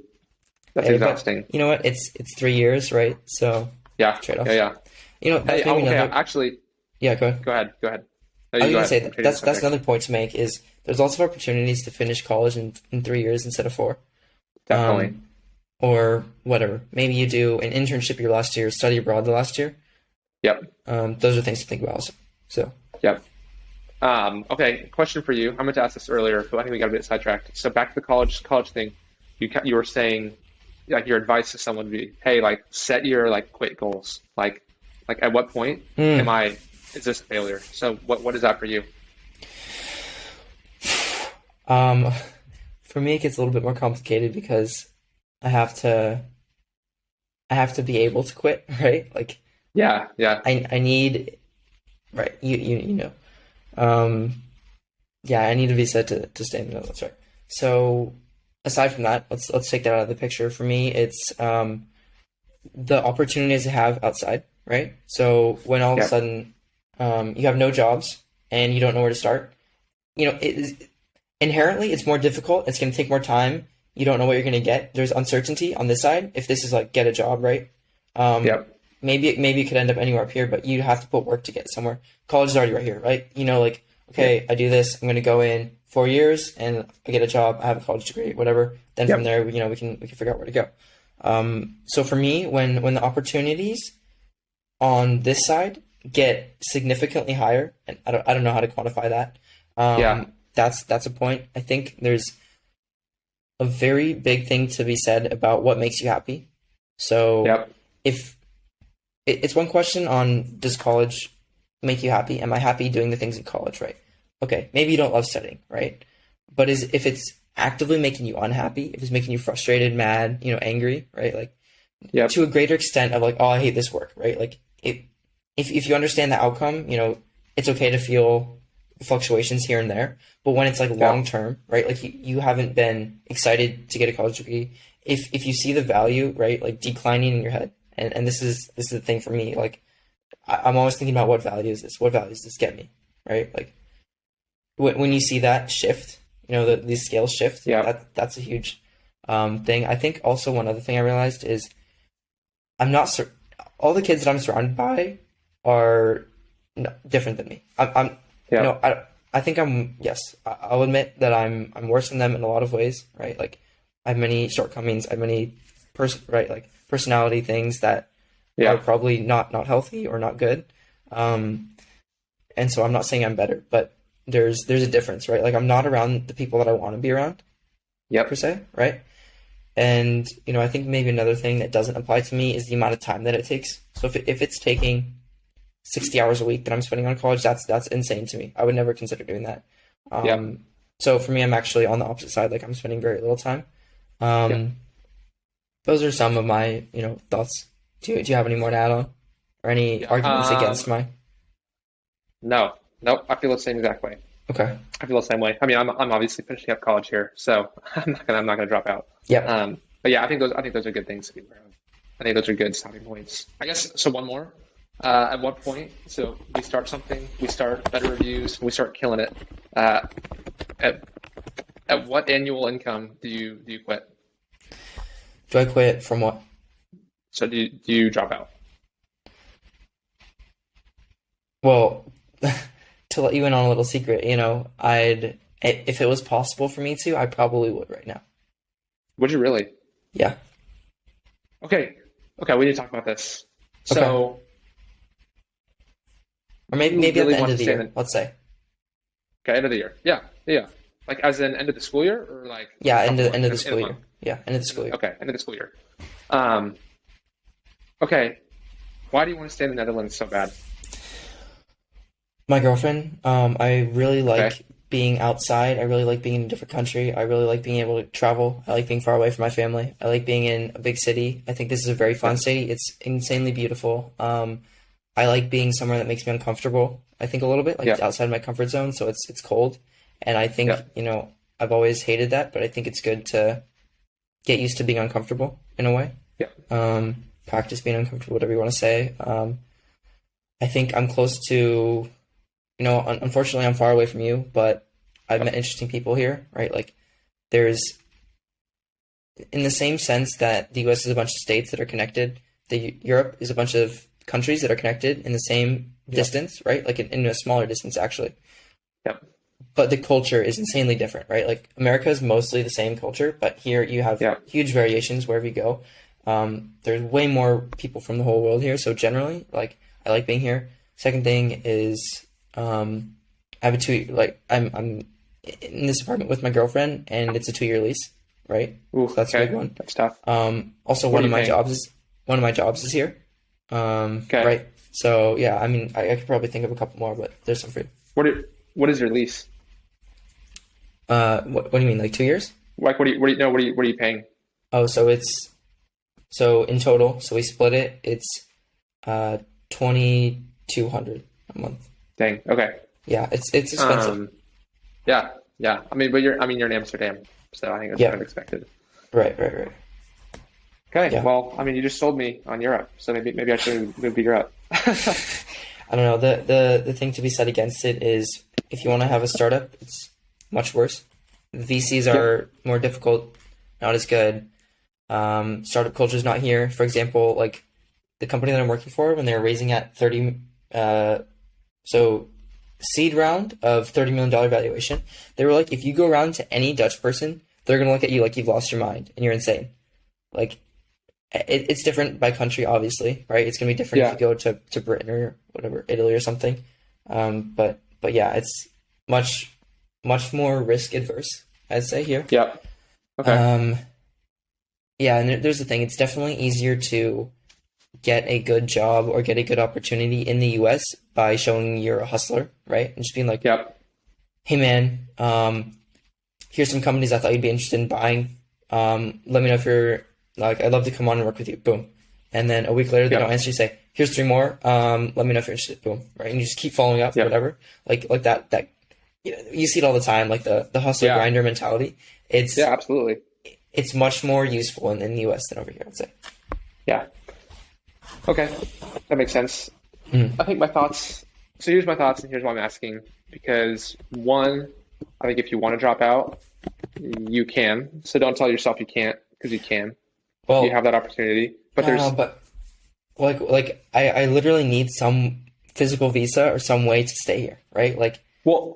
that's Hey, but exhausting. you know what? It's 3 years, right? So Yeah, yeah, trade-offs. yeah. You know, Hey, that's oh, maybe okay, another. actually, Yeah, go ahead. go ahead, go ahead. No, I you was go gonna ahead. say I'm that changing the that's subject. another point to make is there's lots of opportunities to finish college in 3 years instead of four. Definitely. Um, or whatever. Maybe you do an internship your last year, study abroad the last year. Yep, Those are things to think about also. So yep. Okay, question for you. I meant to ask this earlier, but I think we got a bit sidetracked. So back to the college thing. You were saying like your advice to someone would be, hey, like set your like quit goals. Like at what point am mm, I is this a failure? So what is that for you? um, for me it gets a little bit more complicated because I have to I have to be able to quit, right? Like Yeah, yeah, I need right, you know. Um, yeah, I need to be set to stay in the middle. That's right. So aside from that, let's take that out of the picture. For me, it's the opportunities I have outside, right? So when all of a yep, sudden you have no jobs and you don't know where to start, you know, it is inherently it's more difficult. It's going to take more time. You don't know what you're going to get. There's uncertainty on this side. If this is like get a job, right? Um, yep, maybe it could end up anywhere up here, but you have to put work to get somewhere. College is already right here, right? You know, like yep, okay, I do this. I'm going to go in 4 years and I get a job. I have a college degree, whatever. Then from yep, there, you know, we can figure out where to go. So for me, when the opportunities on this side get significantly higher, and I don't know how to quantify that. yeah, That's a point. I think there's a very big thing to be said about what makes you happy. So yep, if it's one question on does college make you happy? Am I happy doing the things in college, right? Okay, maybe you don't love studying, right? But is if it's actively making you unhappy, if it's making you frustrated, mad, you know, angry, right? Like yep, to a greater extent of like, oh, I hate this work, right? Like if you understand the outcome, you know, it's okay to feel fluctuations here and there. But when it's like Yeah. long term, right? Like you haven't been excited to get a college degree. If you see the value, right, like declining in your head, and this is the thing for me, like I'm always thinking about what value is this? What value does this get me? Right? Like when you see that shift, these scales shift, Yeah. that's a huge thing. I think also one other thing I realized is I'm not sur all the kids that I'm surrounded by are different than me. Yeah. I think yes, I'll admit that I'm worse than them in a lot of ways, right? Like I have many shortcomings, I have many right, like personality things that are Yeah. probably not healthy or not good. And so I'm not saying I'm better, but there's a difference, right? Like I'm not around the people that I want to be around per Yep. se, right? And I think maybe another thing that doesn't apply to me is the amount of time that it takes. So if it's taking 60 hours a week that I'm spending on college, that's insane to me. I would never consider doing that. Yep. So for me, I'm actually on the opposite side. Like I'm spending very little time. Yep. Those are some of my, thoughts. Do you have any more to add on or any Yeah. arguments against mine? No. Nope. I feel the same exact way. Okay. I feel the same way. I mean, I'm obviously finishing up college here, so I'm not gonna drop out. Yep. But yeah, I think those are good things to be aware of. I think those are good stopping points. I guess so. One more. At what point? So we start something. We start better reviews. We start killing it. At at what annual income do you quit? Do I quit from what? So do you drop out? Well, to let you in on a little secret, if it was possible for me to, I probably would right now. Would you really? Yeah. Okay. Okay. We need to talk about this. Okay. So Or maybe you at really the end want of to the stay year, in let's say. okay, end of the year. Yeah. Yeah. Like as in end of the school year or like Yeah, a couple end of the months, in a school year. month? Yeah, end of the school year. Okay, end of the school year. Um, okay. Why do you want to stay in the Netherlands so bad? My girlfriend, I really Okay. like being outside. I really like being in a different country. I really like being able to travel. I like being far away from my family. I like being in a big city. I think this is a very fun Yep. city. It's insanely beautiful. I like being somewhere that makes me uncomfortable. I think a little bit, like it's Yep. outside my comfort zone, so it's cold. And I think, Yep. I've always hated that, but I think it's good to get used to being uncomfortable in a way. Yep. Practice being uncomfortable, whatever you want to say. I think I'm close to, unfortunately, I'm far away from you, but I've met interesting people here, right? Like, there's, in the same sense that the US is a bunch of states that are connected, Europe is a bunch of countries that are connected in the same Yep. distance, right? Like in a smaller distance, actually. Yep. But the culture is insanely different, right? Like America is mostly the same culture, but here you have Yep. huge variations wherever you go. There's way more people from the whole world here, so generally, like I like being here. Second thing is, I have a I'm in this apartment with my girlfriend, and it's a 2-year lease, right? Ooh, So that's a big okay. one. That's tough. Also What one are of you my paying? jobs is here, Okay. right? So yeah, I mean, I could probably think of a couple more, but there's some free. What is your lease? What do you mean, like 2 years? Like what are you paying? Oh, so in total, so we split it. It's 2,200 a month. Dang. Okay. Yeah, it's expensive. Yeah. Yeah. I mean, but you're in Amsterdam, so I think that's Yeah. kind of expected. Right. Okay. Yeah. Well, I mean, you just sold me on Europe, so maybe I should move to Europe. I don't know. The thing to be said against it is if you want to have a startup, it's much worse. VCs Yep. are more difficult, not as good. Startup culture is not here. For example, like the company that I'm working for, when they were raising at 30, so seed round of $30 million valuation, they were like, if you go around to any Dutch person, they're gonna look at you like you've lost your mind and you're insane. Like it's different by country, obviously, right? It's gonna be different if Yeah. you go to Britain or whatever, Italy or something. But yeah, it's much more risk adverse, I'd say here. Yep. Okay. Yeah, and there's the thing. It's definitely easier to get a good job or get a good opportunity in the US by showing you're a hustler, right? And just being like, Yep. hey man, here's some companies I thought you'd be interested in buying. Let me know if you're like, I'd love to come on and work with you. Boom. And then a week later, they Yep. don't answer. You say, here's 3 more. Let me know if you're interested. Boom. Right. And you just keep following up, Yep. whatever. Like that You see it all the time, like the hustler Yeah, grinder mentality. yeah, It's absolutely. it's much more useful in the US than over here, I'd say. Yeah. Okay, that makes sense. Mm. I think my thoughts. So here's my thoughts, and here's why I'm asking. Because one, I think if you want to drop out, you can. So don't tell yourself you can't, because you can. You Well, have that opportunity. But no, there's, but I literally need some physical visa or some way to stay here, right? Like, well,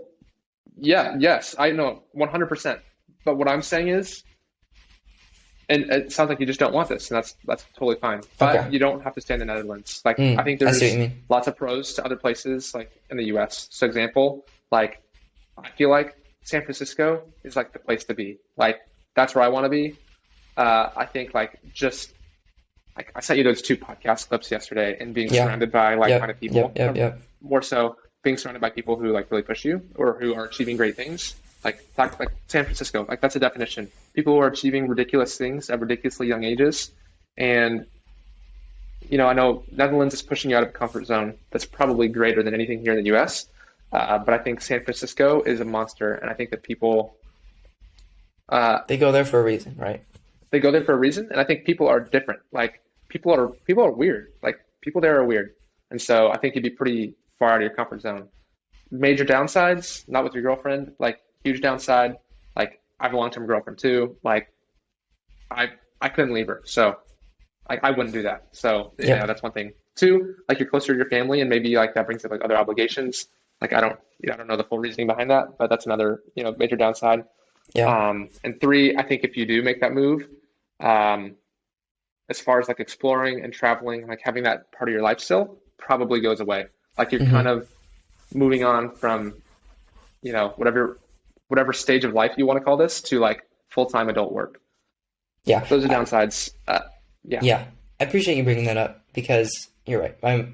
yeah, yes, I know, 100%. But what I'm saying is, and it sounds like you just don't want this, and that's totally fine. But okay. you don't have to stay in the Netherlands. Like I think I see what you there's mean. lots of pros to other places, like in the U.S. So example, like I feel like San Francisco is like the place to be. Like that's where I want to be. I think like just like I sent you those two podcast clips yesterday, and being Yeah. surrounded by like-minded Yep. Yep. people, Yep. Yep. more so being surrounded by people who like really push you or who are achieving great things. Like San Francisco, like that's a definition. People who are achieving ridiculous things at ridiculously young ages, and I know Netherlands is pushing you out of a comfort zone that's probably greater than anything here in the U.S. But I think San Francisco is a monster, and I think that people uh, They go there for a reason, right? they go there for a reason, and I think people are different. Like people are weird. Like people there are weird, and so I think you'd be pretty far out of your comfort zone. Major downsides, not with your girlfriend. Like huge downside, like I have a long-term girlfriend too. Like I I couldn't leave her, so I wouldn't do that. So yeah, Yep. that's one thing. Two, like you're closer to your family, and maybe like that brings up like other obligations. Like I don't know the full reasoning behind that, but that's another major downside. Yeah. And three, I think if you do make that move, um, as far as like exploring and traveling, like having that part of your life still probably goes away. Like you're kind Hmm. of moving on from whatever stage of life you want to call this to like full-time adult work. Yeah. Those are downsides. Yeah. Yeah. I appreciate you bringing that up because you're right.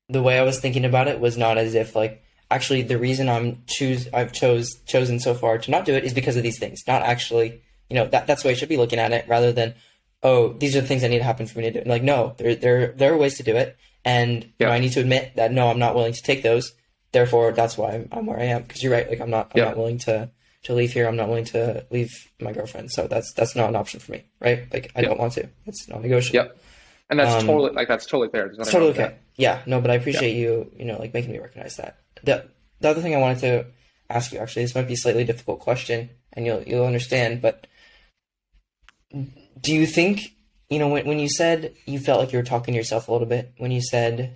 The way I was thinking about it was not as if like actually the reason I've chosen so far to not do it is because of these things. Not actually, that's the way I should be looking at it rather than, oh, these are the things that need to happen for me to do it. Like, no, there are ways to do it. And, Yeah. I need to admit that no, I'm not willing to take those. Therefore, that's why I'm where I am. Because you're right. Like, I'm Yeah. not willing to leave here. I'm not willing to leave my girlfriend. So that's not an option for me, right? Like, I Yeah. don't want to. It's non-negotiable. Yep. And that's Um, totally fair. There's it's nothing wrong totally with okay. that. Yeah, no, but I Yeah. appreciate you, like making me recognize that. The other thing I wanted to ask you, actually, this might be a slightly difficult question, and you'll understand, but do you think, when you said you felt like you were talking to yourself a little bit, when you said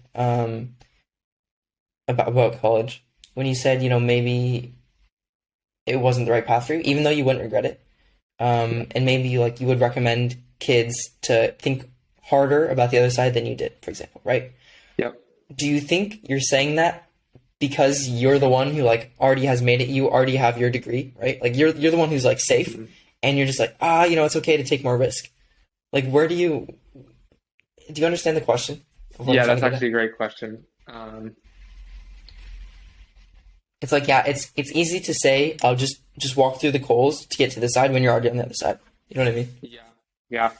about college, when you said, maybe it wasn't the right path for you, even though you wouldn't regret it, and maybe like you would recommend kids to think harder about the other side than you did, for example, right? Yep. Do you think you're saying that because you're the one who like already has made it, you already have your degree, right? Like you're the one who's like safe Mhm. and you're just like, it's okay to take more risk. Like where do you understand the question of what I'm Yeah, trying that's to get at? actually a great question. It's like, yeah, it's easy to say I'll just walk through the coals to get to the side when you're already on the other side. You know what I mean? Yeah. Yeah.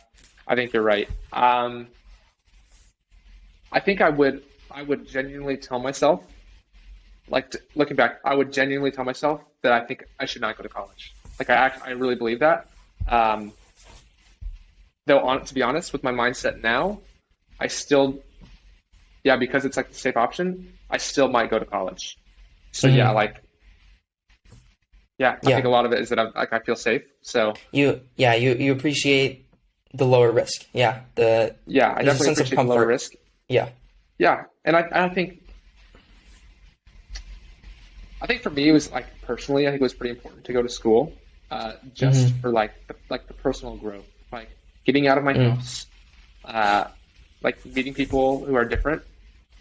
I think you're right. I think I would genuinely tell myself, like looking back, I would genuinely tell myself that I think I should not go to college. Like I really believe that. Um, to be honest, with my mindset now, I still, yeah, because it's like the safe option, I still might go to college. So yeah, Hmm. like yeah, I think Yeah. a lot of it is that I feel safe. So You appreciate the lower risk. Yeah. yeah, I There's a definitely sense of appreciate the lower comfort. risk. Yeah. Yeah, and I think for me it was like personally, I think it was pretty important to go to school, just Hmm. for like the personal growth, like getting out of my Mm. house, uh, like meeting people who are different,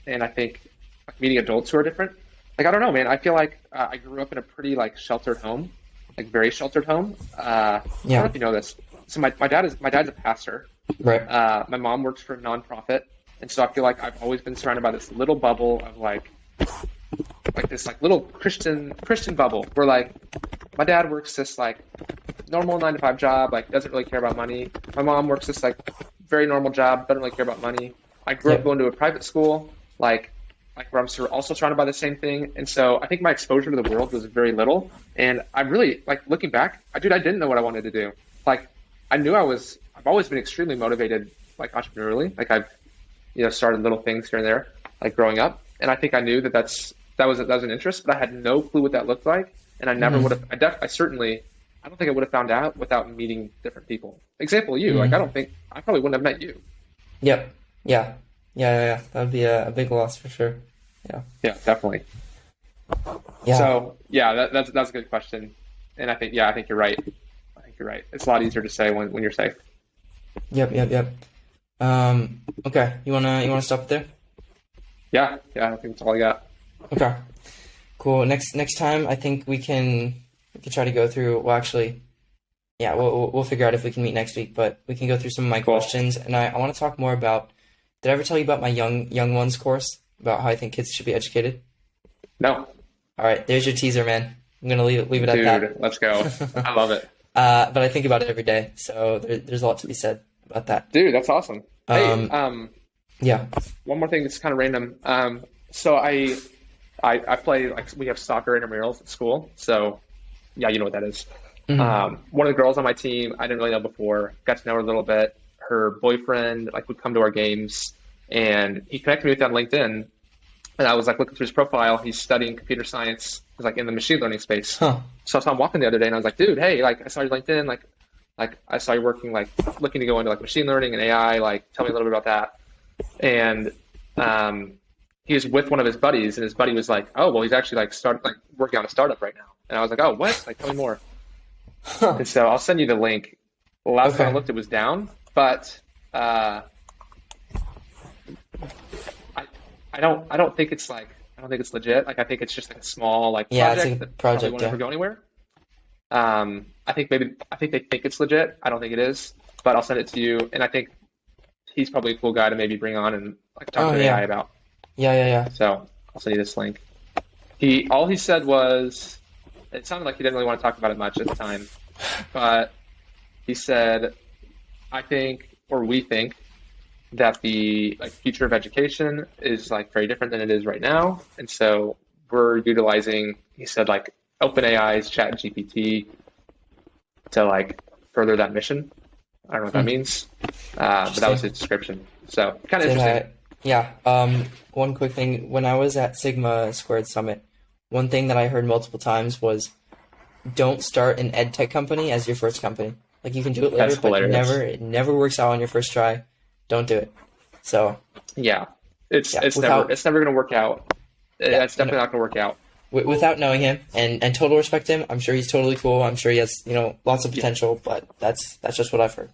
and I think like meeting adults who are different. Like I don't know, man. I feel like I grew up in a pretty like sheltered home, like very sheltered home. I don't know Yeah. if you know this. So my dad's a pastor. Right. My mom works for a nonprofit, and so I feel like I've always been surrounded by this little bubble of like this like little Christian bubble where like my dad works this like normal 9 to 5 job, like doesn't really care about money. My mom works this like very normal job, doesn't really care about money. I grew up Yep. going to a private school, like like where I'm also surrounded by the same thing. And so I think my exposure to the world was very little. And I'm really like looking back, dude, I didn't know what I wanted to do. Like I knew I've always been extremely motivated, like entrepreneurially. Like I've, started little things here and there, like growing up. And I think I knew that was an interest, but I had no clue what that looked like. And I never would have, I don't think I would have found out without meeting different people. Example, you, like I probably wouldn't have met you. Yep. Yeah. Yeah. That would be a big loss for sure. Yeah. Yeah, definitely. Yeah. So yeah, that's a good question. And I think you're right. I think you're right. It's a lot easier to say when you're safe. Yep. Okay. You wanna stop it there? Yeah. I think that's all I got. Okay. Cool. Next time, I think we can try to go through. Well, actually, yeah, we'll figure out if we can meet next week. But we can go through some of my Cool. questions, and I want to talk more about. Did I ever tell you about my young ones course about how I think kids should be educated? No, All right, there's your teaser, man. I'm gonna leave it at that. dude, let's go. I love it. But I think about it every day, so there's a lot to be said about that. Dude, that's awesome. Hey, Yeah. one more thing that's kind of random. So I play, like, we have soccer intramurals at school. So yeah, you know what that is. One of the girls on my team, I didn't really know before, got to know her a little bit. Her boyfriend, like, would come to our games, and he connected me with that on LinkedIn. And I was like looking through his profile. He's studying computer science. He's like in the machine learning space. Huh. So I saw him walking the other day, and I was like, dude, hey, like I saw your LinkedIn, like I saw you working, like looking to go into like machine learning and AI. Like, tell me a little bit about that. And he was with one of his buddies, and his buddy was like, oh, well, he's actually like working on a startup right now. And I was like, oh, what? Like, tell me more. Huh. And so I'll send you the link. The last time I Okay. looked, it was down, but I don't think it's legit. Like, I think it's just like a small like Yeah, it's project like a that probably project. won't Yeah. ever go anywhere. I think they think it's legit. I don't think it is, but I'll send it to you. And I think he's probably a cool guy to maybe bring on and like talk Oh to AI yeah. about. Yeah. So I'll send you this link. All he said was, it sounded like he didn't really want to talk about it much at the time, but he said, I think, or we think, that the like future of education is like very different than it is right now. And so we're utilizing, he said, like OpenAI's ChatGPT to like further that mission. I don't know what that means, but that was his description. So kind of Did interesting. Yeah. One quick thing. When I was at Sigma Squared Summit, one thing that I heard multiple times was don't start an ed tech company as your first company. Like, you can do it later, That's but hilarious. it never works out on your first try. Don't do it. So Yeah, it's yeah, it's without never going to work out. yeah, That's definitely not going to work out. without knowing him and total respect to him, I'm sure he's totally cool. I'm sure he has, lots of Yeah. potential, but that's just what I've heard.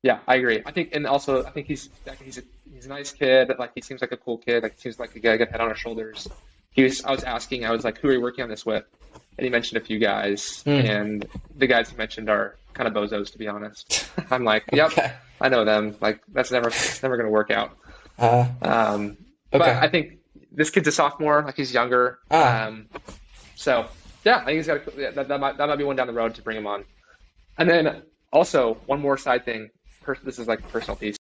Yeah, I agree. I think, and also I think he's a nice kid. Like, he seems like a cool kid. Like, he seems like a guy, good head on his shoulders. I was like, who are you working on this with? And he mentioned a few guys, and the guys he mentioned are kind of bozos, to be honest. I'm like, yep, Okay. I know them. Like, it's never going to work out. Uh, But okay. I think this kid's a sophomore. Like, he's younger. Ah. So yeah, I think he's got that might be one down the road to bring him on. And then also one more side thing. This is like a personal piece.